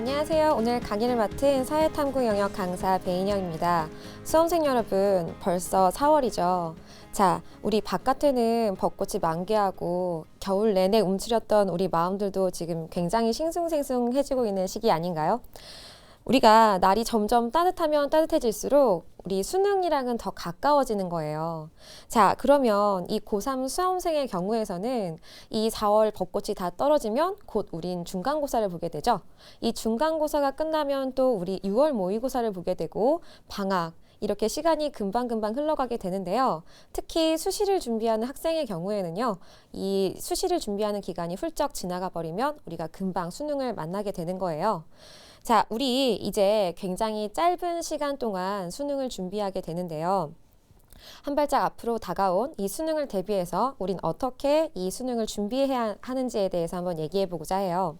안녕하세요. 오늘 강의를 맡은 사회탐구 영역 강사 배인영입니다. 수험생 여러분, 벌써 4월이죠. 자, 우리 바깥에는 벚꽃이 만개하고 겨울 내내 움츠렸던 우리 마음들도 지금 굉장히 싱숭생숭해지고 있는 시기 아닌가요? 우리가 날이 점점 따뜻하면 따뜻해질수록 우리 수능이랑은 더 가까워지는 거예요. 자, 그러면 이 고3 수험생의 경우에서는 이 4월 벚꽃이 다 떨어지면 곧 우린 중간고사를 보게 되죠. 이 중간고사가 끝나면 또 우리 6월 모의고사를 보게 되고 방학, 이렇게 시간이 금방금방 흘러가게 되는데요. 특히 수시를 준비하는 학생의 경우에는요, 이 수시를 준비하는 기간이 훌쩍 지나가 버리면 우리가 금방 수능을 만나게 되는 거예요. 자, 우리 이제 굉장히 짧은 시간 동안 수능을 준비하게 되는데요. 한 발짝 앞으로 다가온 이 수능을 대비해서 우린 어떻게 이 수능을 준비해야 하는지에 대해서 한번 얘기해 보고자 해요.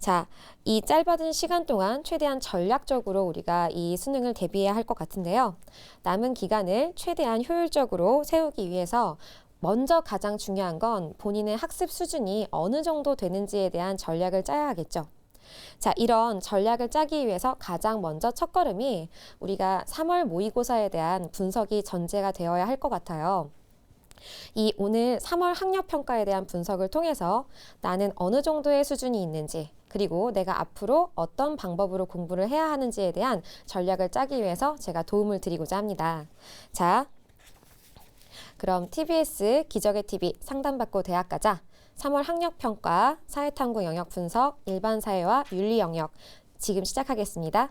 자, 이 짧은 시간 동안 최대한 전략적으로 우리가 이 수능을 대비해야 할 것 같은데요. 남은 기간을 최대한 효율적으로 세우기 위해서 먼저 가장 중요한 건 본인의 학습 수준이 어느 정도 되는지에 대한 전략을 짜야 하겠죠. 자, 이런 전략을 짜기 위해서 가장 먼저 첫걸음이 우리가 3월 모의고사에 대한 분석이 전제가 되어야 할 것 같아요. 이 오늘 3월 학력평가에 대한 분석을 통해서 나는 어느 정도의 수준이 있는지, 그리고 내가 앞으로 어떤 방법으로 공부를 해야 하는지에 대한 전략을 짜기 위해서 제가 도움을 드리고자 합니다. 자, 그럼 TBS 기적의 TV 상담받고 대학 가자. 3월 학력평가, 사회탐구 영역 분석, 일반사회와 윤리 영역 지금 시작하겠습니다.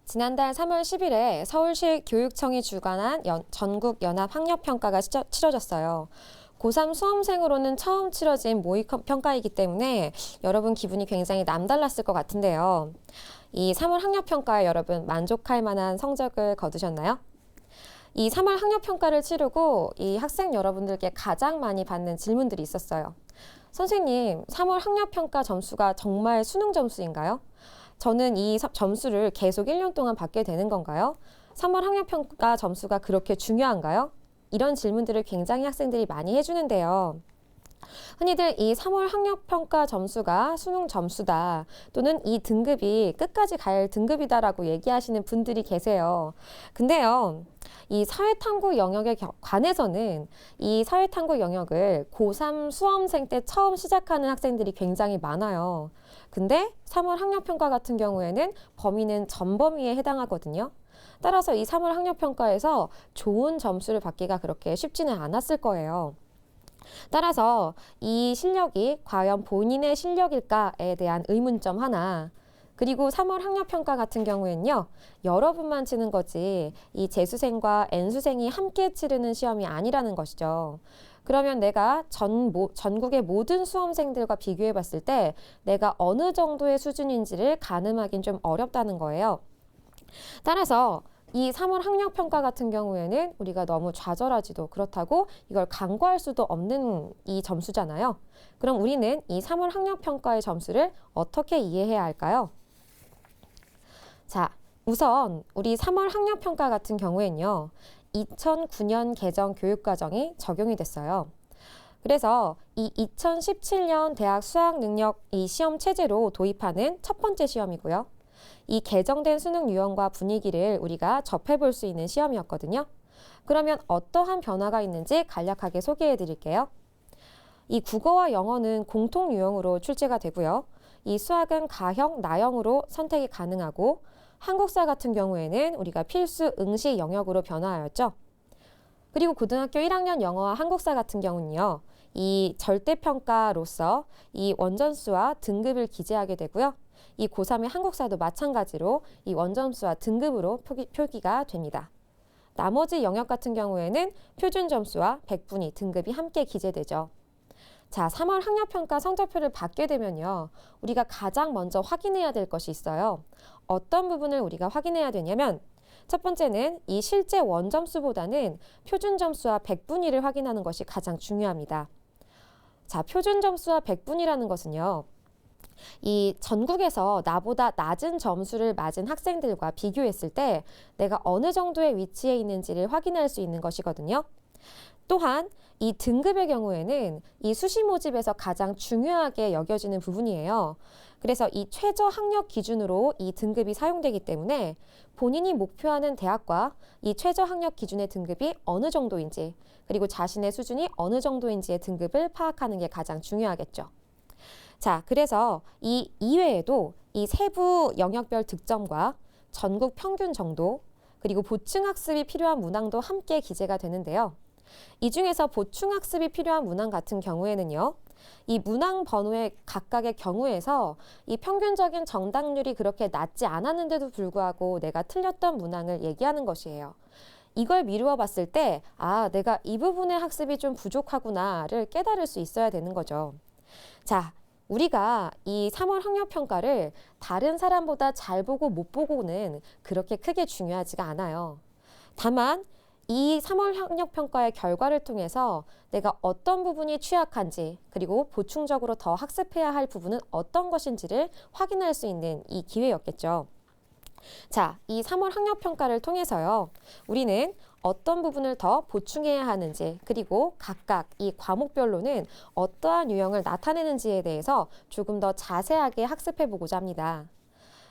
지난달 3월 10일에 서울시 교육청이 주관한 전국 연합 학력평가가 치러졌어요. 고3 수험생으로는 처음 치러진 모의평가이기 때문에 여러분 기분이 굉장히 남달랐을 것 같은데요. 이 3월 학력평가에 여러분 만족할 만한 성적을 거두셨나요? 이 3월 학력평가를 치르고 이 학생 여러분들께 가장 많이 받는 질문들이 있었어요. 선생님, 3월 학력평가 점수가 정말 수능 점수인가요? 저는 이 점수를 계속 1년 동안 받게 되는 건가요? 3월 학력평가 점수가 그렇게 중요한가요? 이런 질문들을 굉장히 학생들이 많이 해주는데요. 흔히들 이 3월 학력평가 점수가 수능 점수다, 또는 이 등급이 끝까지 갈 등급이다라고 얘기하시는 분들이 계세요. 근데요, 이 사회탐구 영역에 관해서는 이 사회탐구 영역을 고3 수험생 때 처음 시작하는 학생들이 굉장히 많아요. 근데 3월 학력평가 같은 경우에는 범위는 전범위에 해당하거든요. 따라서 이 3월 학력평가에서 좋은 점수를 받기가 그렇게 쉽지는 않았을 거예요. 따라서 이 실력이 과연 본인의 실력일까에 대한 의문점 하나, 그리고 3월 학력평가 같은 경우에는요, 여러분만 치는 거지 이 재수생과 N수생이 함께 치르는 시험이 아니라는 것이죠. 그러면 내가 전국의 모든 수험생들과 비교해 봤을 때 내가 어느 정도의 수준인지를 가늠하기는 좀 어렵다는 거예요. 따라서 이 3월 학력평가 같은 경우에는 우리가 너무 좌절하지도, 그렇다고 이걸 간과할 수도 없는 이 점수잖아요. 그럼 우리는 이 3월 학력평가의 점수를 어떻게 이해해야 할까요? 자, 우선 우리 3월 학력평가 같은 경우에는요, 2009년 개정 교육과정이 적용이 됐어요. 그래서 이 2017년 대학 수학능력 이 시험 체제로 도입하는 첫 번째 시험이고요. 이 개정된 수능 유형과 분위기를 우리가 접해볼 수 있는 시험이었거든요. 그러면 어떠한 변화가 있는지 간략하게 소개해 드릴게요. 이 국어와 영어는 공통 유형으로 출제가 되고요. 이 수학은 가형, 나형으로 선택이 가능하고, 한국사 같은 경우에는 우리가 필수 응시 영역으로 변화하였죠. 그리고 고등학교 1학년 영어와 한국사 같은 경우는요, 이 절대평가로서 이 원점수와 등급을 기재하게 되고요. 이 고3의 한국사도 마찬가지로 이 원점수와 등급으로 표기가 됩니다. 나머지 영역 같은 경우에는 표준 점수와 백분위, 등급이 함께 기재되죠. 자, 3월 학력평가 성적표를 받게 되면요, 우리가 가장 먼저 확인해야 될 것이 있어요. 어떤 부분을 우리가 확인해야 되냐면, 첫 번째는 이 실제 원점수보다는 표준 점수와 백분위를 확인하는 것이 가장 중요합니다. 자, 표준 점수와 100분이라는 것은요. 이 전국에서 나보다 낮은 점수를 맞은 학생들과 비교했을 때 내가 어느 정도의 위치에 있는지를 확인할 수 있는 것이거든요. 또한 이 등급의 경우에는 이 수시 모집에서 가장 중요하게 여겨지는 부분이에요. 그래서 이 최저 학력 기준으로 이 등급이 사용되기 때문에 본인이 목표하는 대학과 이 최저 학력 기준의 등급이 어느 정도인지, 그리고 자신의 수준이 어느 정도인지의 등급을 파악하는 게 가장 중요하겠죠. 자, 그래서 이 이외에도 이 세부 영역별 득점과 전국 평균 정도, 그리고 보충학습이 필요한 문항도 함께 기재가 되는데요. 이 중에서 보충학습이 필요한 문항 같은 경우에는요, 이 문항 번호의 각각의 경우에서 이 평균적인 정답률이 그렇게 낮지 않았는데도 불구하고 내가 틀렸던 문항을 얘기하는 것이에요. 이걸 미루어 봤을 때, 아, 내가 이 부분의 학습이 좀 부족하구나를 깨달을 수 있어야 되는 거죠. 자, 우리가 이 3월 학력평가를 다른 사람보다 잘 보고 못 보고는 그렇게 크게 중요하지가 않아요. 다만 이 3월 학력평가의 결과를 통해서 내가 어떤 부분이 취약한지, 그리고 보충적으로 더 학습해야 할 부분은 어떤 것인지를 확인할 수 있는 이 기회였겠죠. 자, 이 3월 학력평가를 통해서요, 우리는 어떤 부분을 더 보충해야 하는지, 그리고 각각 이 과목별로는 어떠한 유형을 나타내는지에 대해서 조금 더 자세하게 학습해 보고자 합니다.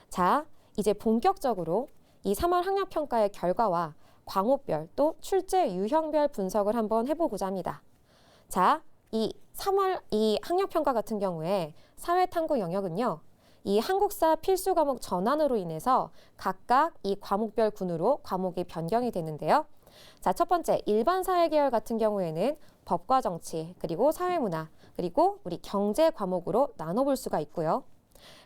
자, 이제 본격적으로 이 3월 학력평가의 결과와 과목별 또 출제 유형별 분석을 한번 해보고자 합니다. 자, 이 3월 이 학력평가 같은 경우에 사회탐구 영역은요, 이 한국사 필수 과목 전환으로 인해서 각각 이 과목별 군으로 과목이 변경이 되는데요. 자, 첫 번째 일반 사회 계열 같은 경우에는 법과 정치, 그리고 사회문화, 그리고 우리 경제 과목으로 나눠볼 수가 있고요.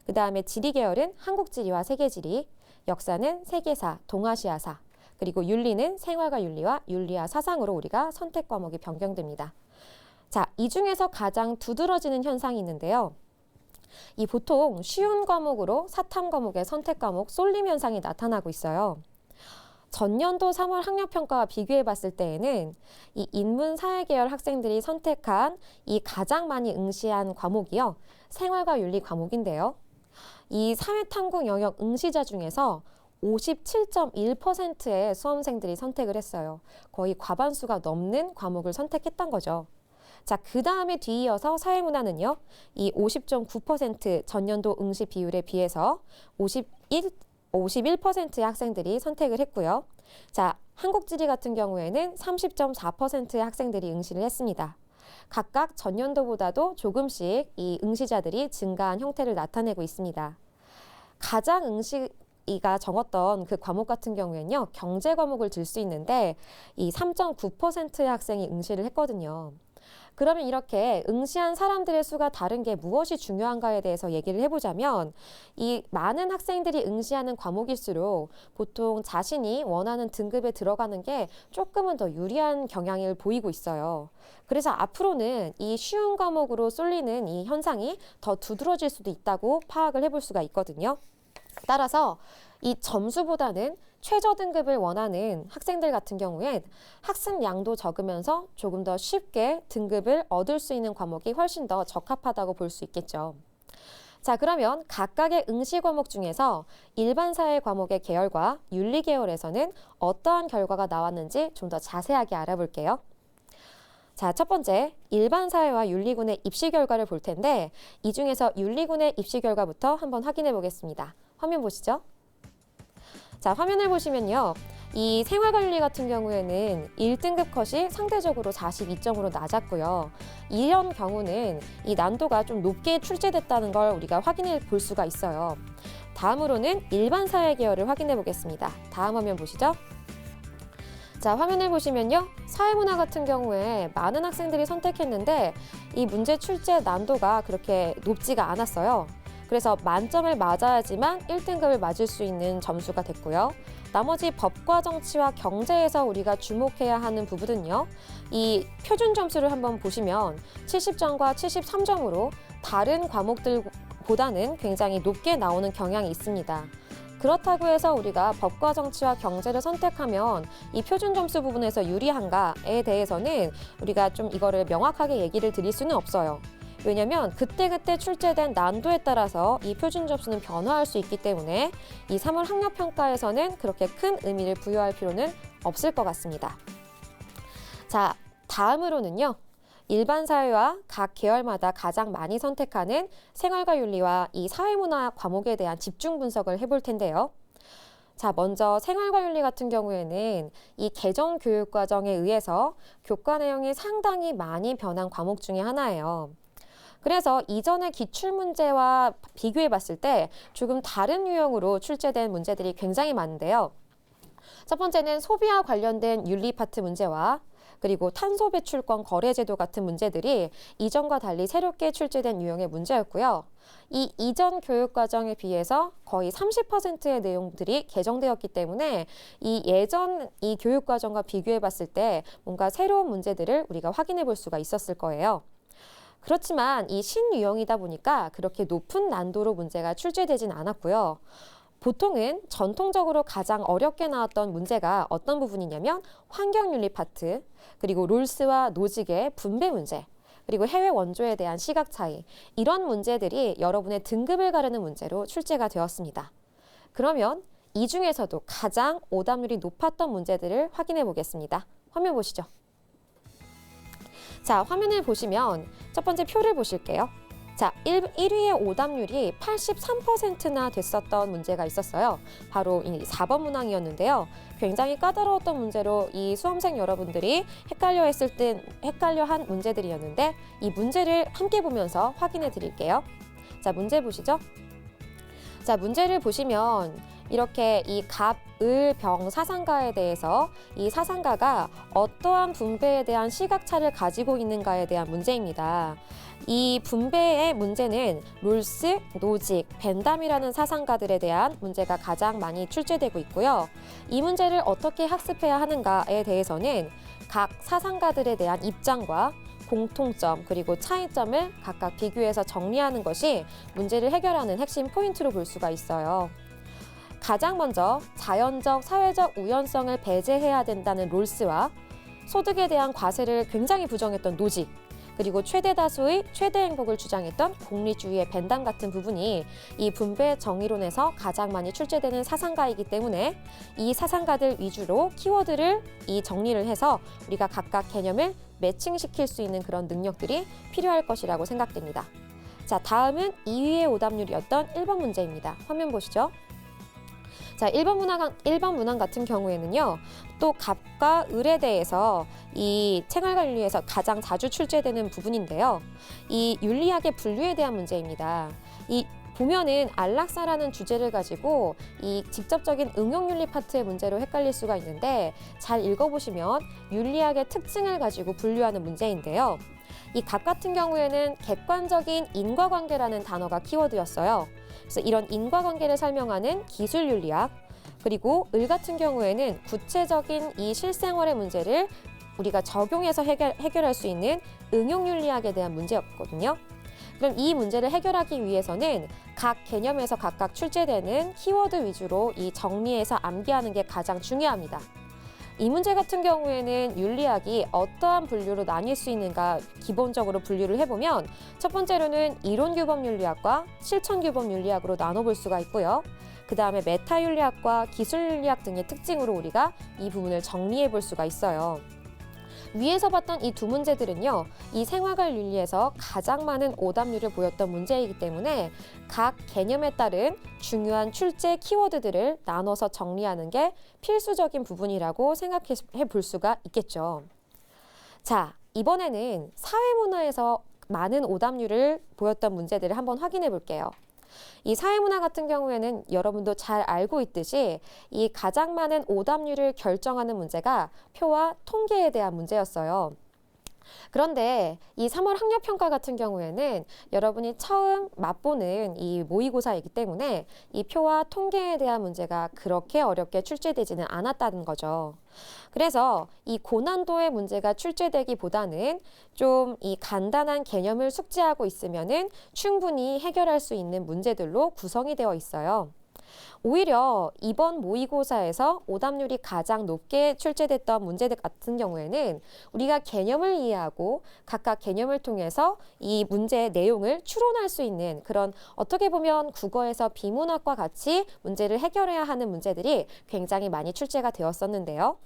그 다음에 지리 계열은 한국지리와 세계지리, 역사는 세계사, 동아시아사, 그리고 윤리는 생활과 윤리와 윤리와 사상으로 우리가 선택 과목이 변경됩니다. 자, 이 중에서 가장 두드러지는 현상이 있는데요. 이 보통 쉬운 과목으로 사탐 과목의 선택 과목 쏠림 현상이 나타나고 있어요. 전년도 3월 학력평가와 비교해 봤을 때에는 이 인문사회 계열 학생들이 선택한 이 가장 많이 응시한 과목이요, 생활과 윤리 과목인데요. 이 사회탐구 영역 응시자 중에서 57.1%의 수험생들이 선택을 했어요. 거의 과반수가 넘는 과목을 선택했던 거죠. 자, 그 다음에 뒤이어서 사회문화는요, 이 50.9% 전년도 응시 비율에 비해서 51%의 학생들이 선택을 했고요. 자, 한국지리 같은 경우에는 30.4%의 학생들이 응시를 했습니다. 각각 전년도보다도 조금씩 이 응시자들이 증가한 형태를 나타내고 있습니다. 가장 응시가 적었던 그 과목 같은 경우에는요, 경제 과목을 들 수 있는데 이 3.9%의 학생이 응시를 했거든요. 그러면 이렇게 응시한 사람들의 수가 다른 게 무엇이 중요한가에 대해서 얘기를 해보자면, 이 많은 학생들이 응시하는 과목일수록 보통 자신이 원하는 등급에 들어가는 게 조금은 더 유리한 경향을 보이고 있어요. 그래서 앞으로는 이 쉬운 과목으로 쏠리는 이 현상이 더 두드러질 수도 있다고 파악을 해볼 수가 있거든요. 따라서 이 점수보다는 최저 등급을 원하는 학생들 같은 경우엔 학습량도 적으면서 조금 더 쉽게 등급을 얻을 수 있는 과목이 훨씬 더 적합하다고 볼 수 있겠죠. 자, 그러면 각각의 응시 과목 중에서 일반 사회 과목의 계열과 윤리 계열에서는 어떠한 결과가 나왔는지 좀 더 자세하게 알아볼게요. 자, 첫 번째, 일반 사회와 윤리군의 입시 결과를 볼 텐데, 이 중에서 윤리군의 입시 결과부터 한번 확인해 보겠습니다. 화면 보시죠. 자, 화면을 보시면요, 이 생활관리 같은 경우에는 1등급 컷이 상대적으로 42점으로 낮았고요. 이런 경우는 이 난도가 좀 높게 출제됐다는 걸 우리가 확인해 볼 수가 있어요. 다음으로는 일반 사회 계열을 확인해 보겠습니다. 다음 화면 보시죠. 자, 화면을 보시면요, 사회문화 같은 경우에 많은 학생들이 선택했는데 이 문제 출제 난도가 그렇게 높지가 않았어요. 그래서 만점을 맞아야지만 1등급을 맞을 수 있는 점수가 됐고요. 나머지 법과 정치와 경제에서 우리가 주목해야 하는 부분은요, 이 표준 점수를 한번 보시면 70점과 73점으로 다른 과목들보다는 굉장히 높게 나오는 경향이 있습니다. 그렇다고 해서 우리가 법과 정치와 경제를 선택하면 이 표준 점수 부분에서 유리한가에 대해서는 우리가 좀 이거를 명확하게 얘기를 드릴 수는 없어요. 왜냐하면 그때그때 출제된 난도에 따라서 이 표준 점수는 변화할 수 있기 때문에 이 3월 학력평가에서는 그렇게 큰 의미를 부여할 필요는 없을 것 같습니다. 자, 다음으로는요. 일반 사회와 각 계열마다 가장 많이 선택하는 생활과 윤리와 이 사회문화 과목에 대한 집중 분석을 해볼 텐데요. 자, 먼저 생활과 윤리 같은 경우에는 이 개정 교육 과정에 의해서 교과 내용이 상당히 많이 변한 과목 중에 하나예요. 그래서 이전의 기출문제와 비교해 봤을 때 조금 다른 유형으로 출제된 문제들이 굉장히 많은데요. 첫 번째는 소비와 관련된 윤리 파트 문제와 그리고 탄소 배출권 거래제도 같은 문제들이 이전과 달리 새롭게 출제된 유형의 문제였고요. 이 이전 교육 과정에 비해서 거의 30%의 내용들이 개정되었기 때문에 이 예전 이 교육 과정과 비교해 봤을 때 뭔가 새로운 문제들을 우리가 확인해 볼 수가 있었을 거예요. 그렇지만 이 신유형이다 보니까 그렇게 높은 난도로 문제가 출제되진 않았고요. 보통은 전통적으로 가장 어렵게 나왔던 문제가 어떤 부분이냐면 환경윤리 파트, 그리고 롤스와 노직의 분배 문제, 그리고 해외 원조에 대한 시각 차이, 이런 문제들이 여러분의 등급을 가르는 문제로 출제가 되었습니다. 그러면 이 중에서도 가장 오답률이 높았던 문제들을 확인해 보겠습니다. 화면 보시죠. 자, 화면을 보시면 첫 번째 표를 보실게요. 자, 1위의 오답률이 83%나 됐었던 문제가 있었어요. 바로 이 4번 문항이었는데요. 굉장히 까다로웠던 문제로 이 수험생 여러분들이 헷갈려한 문제들이었는데 이 문제를 함께 보면서 확인해 드릴게요. 자, 문제 보시죠. 자, 문제를 보시면 이렇게 이 갑, 을, 병 사상가에 대해서 이 사상가가 어떠한 분배에 대한 시각차를 가지고 있는가에 대한 문제입니다. 이 분배의 문제는 롤스, 노직, 벤담이라는 사상가들에 대한 문제가 가장 많이 출제되고 있고요. 이 문제를 어떻게 학습해야 하는가에 대해서는 각 사상가들에 대한 입장과 공통점 그리고 차이점을 각각 비교해서 정리하는 것이 문제를 해결하는 핵심 포인트로 볼 수가 있어요. 가장 먼저 자연적, 사회적 우연성을 배제해야 된다는 롤스와 소득에 대한 과세를 굉장히 부정했던 노직, 그리고 최대 다수의 최대 행복을 주장했던 공리주의의 벤담 같은 부분이 이 분배 정의론에서 가장 많이 출제되는 사상가이기 때문에 이 사상가들 위주로 키워드를 이 정리를 해서 우리가 각각 개념을 매칭시킬 수 있는 그런 능력들이 필요할 것이라고 생각됩니다. 자, 다음은 2위의 오답률이었던 1번 문제입니다. 화면 보시죠. 자, 1번 문항 같은 경우에는요, 또 갑과 을에 대해서 이 생활과 윤리에서 가장 자주 출제되는 부분인데요. 이 윤리학의 분류에 대한 문제입니다. 이 보면은 안락사라는 주제를 가지고 이 직접적인 응용윤리 파트의 문제로 헷갈릴 수가 있는데 잘 읽어보시면 윤리학의 특징을 가지고 분류하는 문제인데요. 이 갑 같은 경우에는 객관적인 인과관계라는 단어가 키워드였어요. 그래서 이런 인과관계를 설명하는 기술윤리학, 그리고 을 같은 경우에는 구체적인 이 실생활의 문제를 우리가 적용해서 해결할 수 있는 응용윤리학에 대한 문제였거든요. 그럼 이 문제를 해결하기 위해서는 각 개념에서 각각 출제되는 키워드 위주로 이 정리해서 암기하는 게 가장 중요합니다. 이 문제 같은 경우에는 윤리학이 어떠한 분류로 나뉠 수 있는가 기본적으로 분류를 해보면 첫 번째로는 이론규범윤리학과 실천규범윤리학으로 나눠볼 수가 있고요. 그 다음에 메타윤리학과 기술윤리학 등의 특징으로 우리가 이 부분을 정리해 볼 수가 있어요. 위에서 봤던 이 두 문제들은요, 이 생활과 윤리에서 가장 많은 오답률을 보였던 문제이기 때문에 각 개념에 따른 중요한 출제 키워드들을 나눠서 정리하는 게 필수적인 부분이라고 생각해 볼 수가 있겠죠. 자, 이번에는 사회문화에서 많은 오답률을 보였던 문제들을 한번 확인해 볼게요. 이 사회문화 같은 경우에는 여러분도 잘 알고 있듯이 이 가장 많은 오답률을 결정하는 문제가 표와 통계에 대한 문제였어요. 그런데 이 3월 학력평가 같은 경우에는 여러분이 처음 맛보는 이 모의고사이기 때문에 이 표와 통계에 대한 문제가 그렇게 어렵게 출제되지는 않았다는 거죠. 그래서 이 고난도의 문제가 출제되기보다는 좀 이 간단한 개념을 숙지하고 있으면은 충분히 해결할 수 있는 문제들로 구성이 되어 있어요. 오히려 이번 모의고사에서 오답률이 가장 높게 출제됐던 문제들 같은 경우에는 우리가 개념을 이해하고 각각 개념을 통해서 이 문제의 내용을 추론할 수 있는 그런 어떻게 보면 국어에서 비문학과 같이 문제를 해결해야 하는 문제들이 굉장히 많이 출제가 되었었는데요.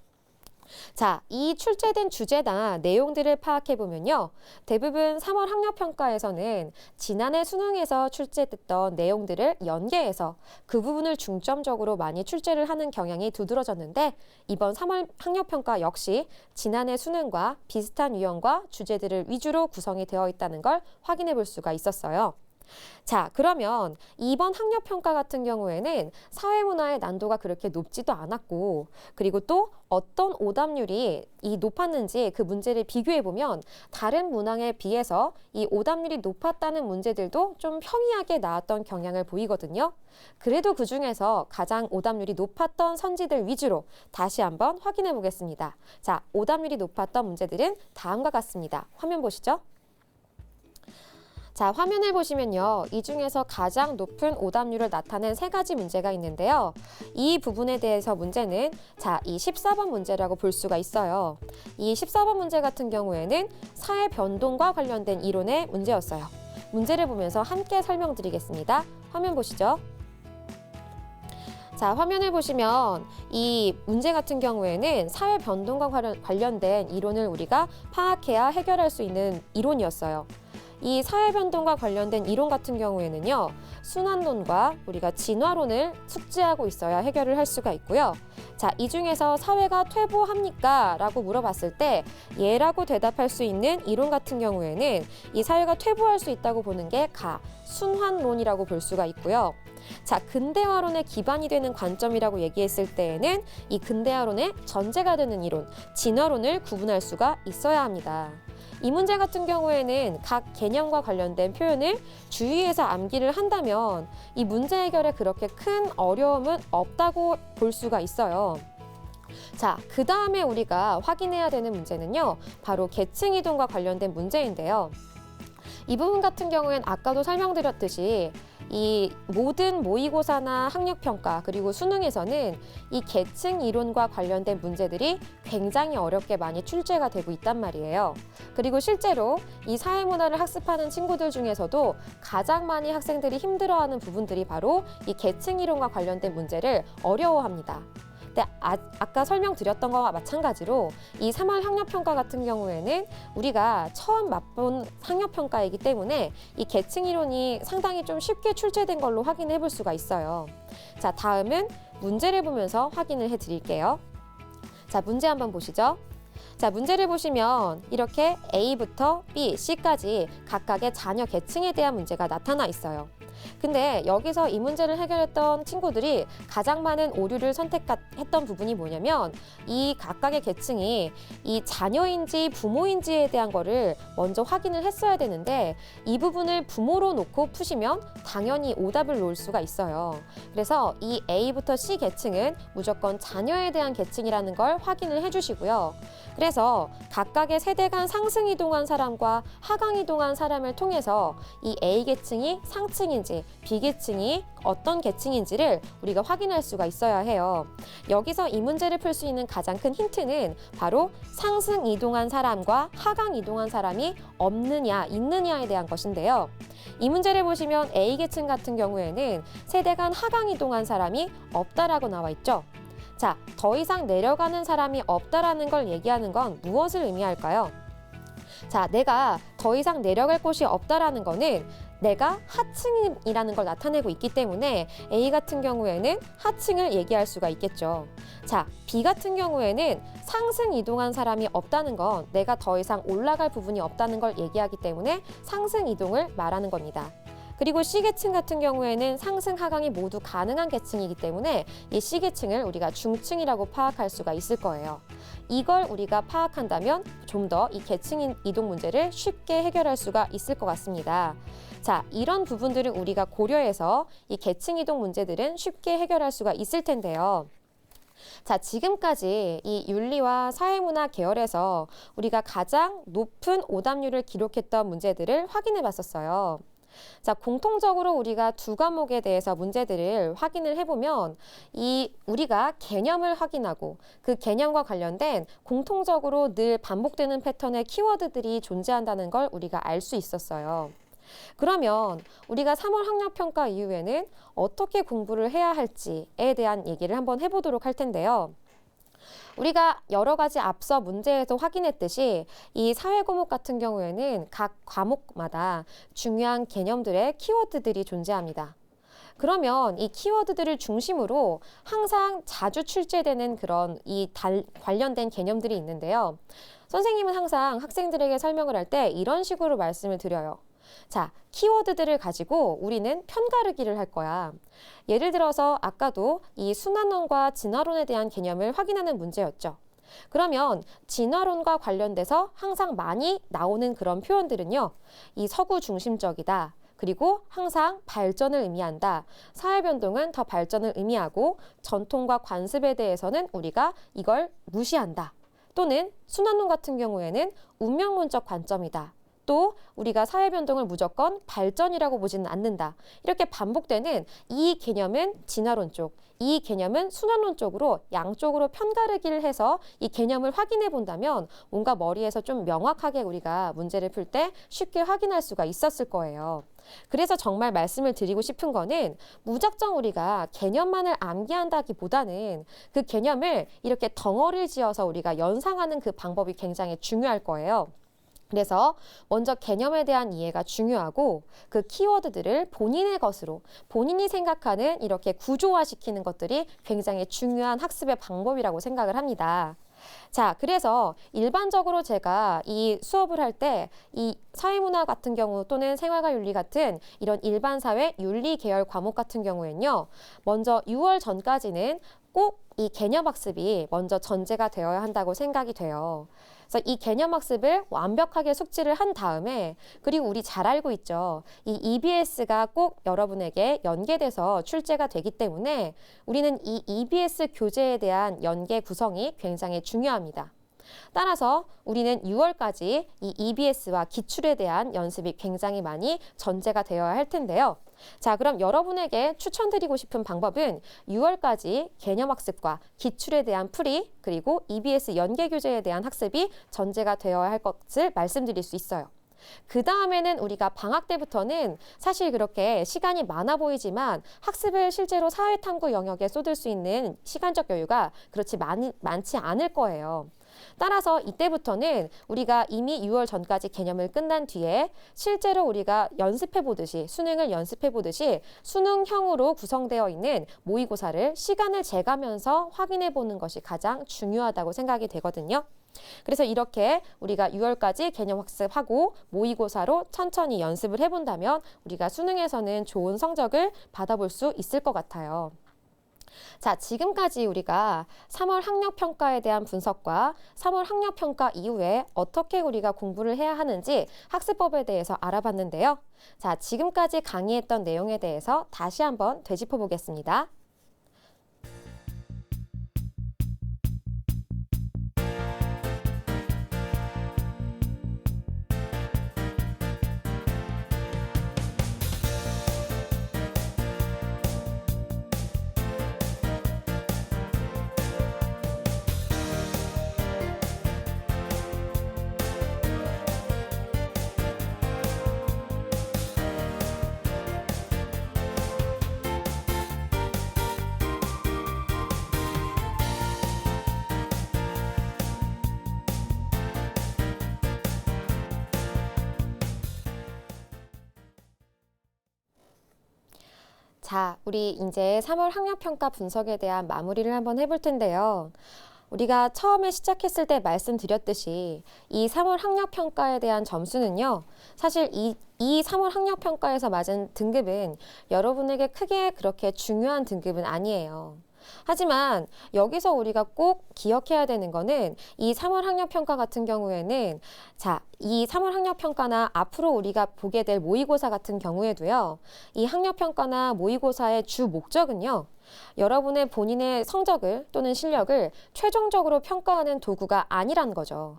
자, 이 출제된 주제나 내용들을 파악해보면요. 대부분 3월 학력평가에서는 지난해 수능에서 출제됐던 내용들을 연계해서 그 부분을 중점적으로 많이 출제를 하는 경향이 두드러졌는데 이번 3월 학력평가 역시 지난해 수능과 비슷한 유형과 주제들을 위주로 구성이 되어 있다는 걸 확인해 볼 수가 있었어요. 자, 그러면 이번 학력평가 같은 경우에는 사회문화의 난도가 그렇게 높지도 않았고 그리고 또 어떤 오답률이 높았는지 그 문제를 비교해보면 다른 문항에 비해서 이 오답률이 높았다는 문제들도 좀 평이하게 나왔던 경향을 보이거든요. 그래도 그중에서 가장 오답률이 높았던 선지들 위주로 다시 한번 확인해 보겠습니다. 자, 오답률이 높았던 문제들은 다음과 같습니다. 화면 보시죠. 자, 화면을 보시면요. 이 중에서 가장 높은 오답률을 나타낸 세 가지 문제가 있는데요. 이 부분에 대해서 문제는 자, 이 14번 문제라고 볼 수가 있어요. 이 14번 문제 같은 경우에는 사회 변동과 관련된 이론의 문제였어요. 문제를 보면서 함께 설명드리겠습니다. 화면 보시죠. 자, 화면을 보시면 이 문제 같은 경우에는 사회 변동과 관련된 이론을 우리가 파악해야 해결할 수 있는 이론이었어요. 이 사회변동과 관련된 이론 같은 경우에는요. 순환론과 우리가 진화론을 숙지하고 있어야 해결을 할 수가 있고요. 자, 이 중에서 사회가 퇴보합니까? 라고 물어봤을 때 예라고 대답할 수 있는 이론 같은 경우에는 이 사회가 퇴보할 수 있다고 보는 게 순환론이라고 볼 수가 있고요. 자, 근대화론의 기반이 되는 관점이라고 얘기했을 때에는 이 근대화론의 전제가 되는 이론, 진화론을 구분할 수가 있어야 합니다. 이 문제 같은 경우에는 각 개념과 관련된 표현을 주의해서 암기를 한다면 이 문제 해결에 그렇게 큰 어려움은 없다고 볼 수가 있어요. 자, 그 다음에 우리가 확인해야 되는 문제는요. 바로 계층 이동과 관련된 문제인데요. 이 부분 같은 경우엔 아까도 설명드렸듯이 이 모든 모의고사나 학력평가 그리고 수능에서는 이 계층 이론과 관련된 문제들이 굉장히 어렵게 많이 출제가 되고 있단 말이에요. 그리고 실제로 이 사회문화를 학습하는 친구들 중에서도 가장 많이 학생들이 힘들어하는 부분들이 바로 이 계층 이론과 관련된 문제를 어려워합니다. 근데 아까 설명드렸던 거와 마찬가지로 이 3월 학력평가 같은 경우에는 우리가 처음 맛본 학력평가이기 때문에 이 계층 이론이 상당히 좀 쉽게 출제된 걸로 확인해 볼 수가 있어요. 자, 다음은 문제를 보면서 확인을 해 드릴게요. 자, 문제 한번 보시죠. 자, 문제를 보시면 이렇게 A부터 B, C까지 각각의 자녀 계층에 대한 문제가 나타나 있어요. 근데 여기서 이 문제를 해결했던 친구들이 가장 많은 오류를 선택했던 부분이 뭐냐면 이 각각의 계층이 이 자녀인지 부모인지에 대한 거를 먼저 확인을 했어야 되는데 이 부분을 부모로 놓고 푸시면 당연히 오답을 놓을 수가 있어요. 그래서 이 A부터 C 계층은 무조건 자녀에 대한 계층이라는 걸 확인을 해주시고요. 그래서 각각의 세대 간 상승 이동한 사람과 하강 이동한 사람을 통해서 이 A 계층이 상층인지 B 계층이 어떤 계층인지를 우리가 확인할 수가 있어야 해요. 여기서 이 문제를 풀 수 있는 가장 큰 힌트는 바로 상승 이동한 사람과 하강 이동한 사람이 없느냐, 있느냐에 대한 것인데요. 이 문제를 보시면 A 계층 같은 경우에는 세대 간 하강 이동한 사람이 없다라고 나와 있죠. 자, 더 이상 내려가는 사람이 없다라는 걸 얘기하는 건 무엇을 의미할까요? 자, 내가 더 이상 내려갈 곳이 없다라는 거는 내가 하층이라는 걸 나타내고 있기 때문에 A 같은 경우에는 하층을 얘기할 수가 있겠죠. 자, B 같은 경우에는 상승 이동한 사람이 없다는 건 내가 더 이상 올라갈 부분이 없다는 걸 얘기하기 때문에 상승 이동을 말하는 겁니다. 그리고 C계층 같은 경우에는 상승 하강이 모두 가능한 계층이기 때문에 이 C계층을 우리가 중층이라고 파악할 수가 있을 거예요. 이걸 우리가 파악한다면 좀 더 이 계층 이동 문제를 쉽게 해결할 수가 있을 것 같습니다. 자, 이런 부분들을 우리가 고려해서 이 계층 이동 문제들은 쉽게 해결할 수가 있을 텐데요. 자, 지금까지 이 윤리와 사회문화 계열에서 우리가 가장 높은 오답률을 기록했던 문제들을 확인해 봤었어요. 자, 공통적으로 우리가 두 과목에 대해서 문제들을 확인을 해보면 우리가 개념을 확인하고 그 개념과 관련된 공통적으로 늘 반복되는 패턴의 키워드들이 존재한다는 걸 우리가 알 수 있었어요. 그러면 우리가 3월 학력평가 이후에는 어떻게 공부를 해야 할지에 대한 얘기를 한번 해보도록 할 텐데요. 우리가 여러 가지 앞서 문제에서 확인했듯이 이 사회 과목 같은 경우에는 각 과목마다 중요한 개념들의 키워드들이 존재합니다. 그러면 이 키워드들을 중심으로 항상 자주 출제되는 그런 관련된 개념들이 있는데요. 선생님은 항상 학생들에게 설명을 할 때 이런 식으로 말씀을 드려요. 자, 키워드들을 가지고 우리는 편가르기를 할 거야. 예를 들어서 아까도 이 순환론과 진화론에 대한 개념을 확인하는 문제였죠. 그러면 진화론과 관련돼서 항상 많이 나오는 그런 표현들은요. 이 서구 중심적이다. 그리고 항상 발전을 의미한다. 사회변동은 더 발전을 의미하고 전통과 관습에 대해서는 우리가 이걸 무시한다. 또는 순환론 같은 경우에는 운명론적 관점이다. 또 우리가 사회변동을 무조건 발전이라고 보지는 않는다. 이렇게 반복되는 이 개념은 진화론 쪽, 이 개념은 순환론 쪽으로 양쪽으로 편가르기를 해서 이 개념을 확인해 본다면 뭔가 머리에서 좀 명확하게 우리가 문제를 풀 때 쉽게 확인할 수가 있었을 거예요. 그래서 정말 말씀을 드리고 싶은 거는 무작정 우리가 개념만을 암기한다기보다는 그 개념을 이렇게 덩어리를 지어서 우리가 연상하는 그 방법이 굉장히 중요할 거예요. 그래서 먼저 개념에 대한 이해가 중요하고 그 키워드들을 본인의 것으로 본인이 생각하는 이렇게 구조화시키는 것들이 굉장히 중요한 학습의 방법이라고 생각을 합니다. 자, 그래서 일반적으로 제가 이 수업을 할 때 이 사회문화 같은 경우 또는 생활과 윤리 같은 이런 일반 사회 윤리 계열 과목 같은 경우에는요. 먼저 6월 전까지는 꼭 이 개념 학습이 먼저 전제가 되어야 한다고 생각이 돼요. 그래서 이 개념 학습을 완벽하게 숙지를 한 다음에 그리고 우리 잘 알고 있죠. 이 EBS가 꼭 여러분에게 연계돼서 출제가 되기 때문에 우리는 이 EBS 교재에 대한 연계 구성이 굉장히 중요합니다. 따라서 우리는 6월까지 이 EBS와 기출에 대한 연습이 굉장히 많이 전제가 되어야 할 텐데요. 자, 그럼 여러분에게 추천드리고 싶은 방법은 6월까지 개념학습과 기출에 대한 풀이 그리고 EBS 연계교재에 대한 학습이 전제가 되어야 할 것을 말씀드릴 수 있어요. 그 다음에는 우리가 방학 때부터는 사실 그렇게 시간이 많아 보이지만 학습을 실제로 사회탐구 영역에 쏟을 수 있는 시간적 여유가 그렇지 많지 않을 거예요. 따라서 이때부터는 우리가 이미 6월 전까지 개념을 끝난 뒤에 실제로 우리가 연습해 보듯이 수능을 연습해 보듯이 수능형으로 구성되어 있는 모의고사를 시간을 재가면서 확인해 보는 것이 가장 중요하다고 생각이 되거든요. 그래서 이렇게 우리가 6월까지 개념 학습하고 모의고사로 천천히 연습을 해본다면 우리가 수능에서는 좋은 성적을 받아볼 수 있을 것 같아요. 자, 지금까지 우리가 3월 학력평가에 대한 분석과 3월 학력평가 이후에 어떻게 우리가 공부를 해야 하는지 학습법에 대해서 알아봤는데요. 자, 지금까지 강의했던 내용에 대해서 다시 한번 되짚어 보겠습니다. 자, 우리 이제 3월 학력평가 분석에 대한 마무리를 한번 해볼 텐데요. 우리가 처음에 시작했을 때 말씀드렸듯이 이 3월 학력평가에 대한 점수는요. 사실 이 3월 학력평가에서 맞은 등급은 여러분에게 크게 그렇게 중요한 등급은 아니에요. 하지만 여기서 우리가 꼭 기억해야 되는 거는 이 3월 학력평가 같은 경우에는 자, 이 3월 학력평가나 앞으로 우리가 보게 될 모의고사 같은 경우에도요. 이 학력평가나 모의고사의 주 목적은요. 여러분의 본인의 성적을 또는 실력을 최종적으로 평가하는 도구가 아니란 거죠.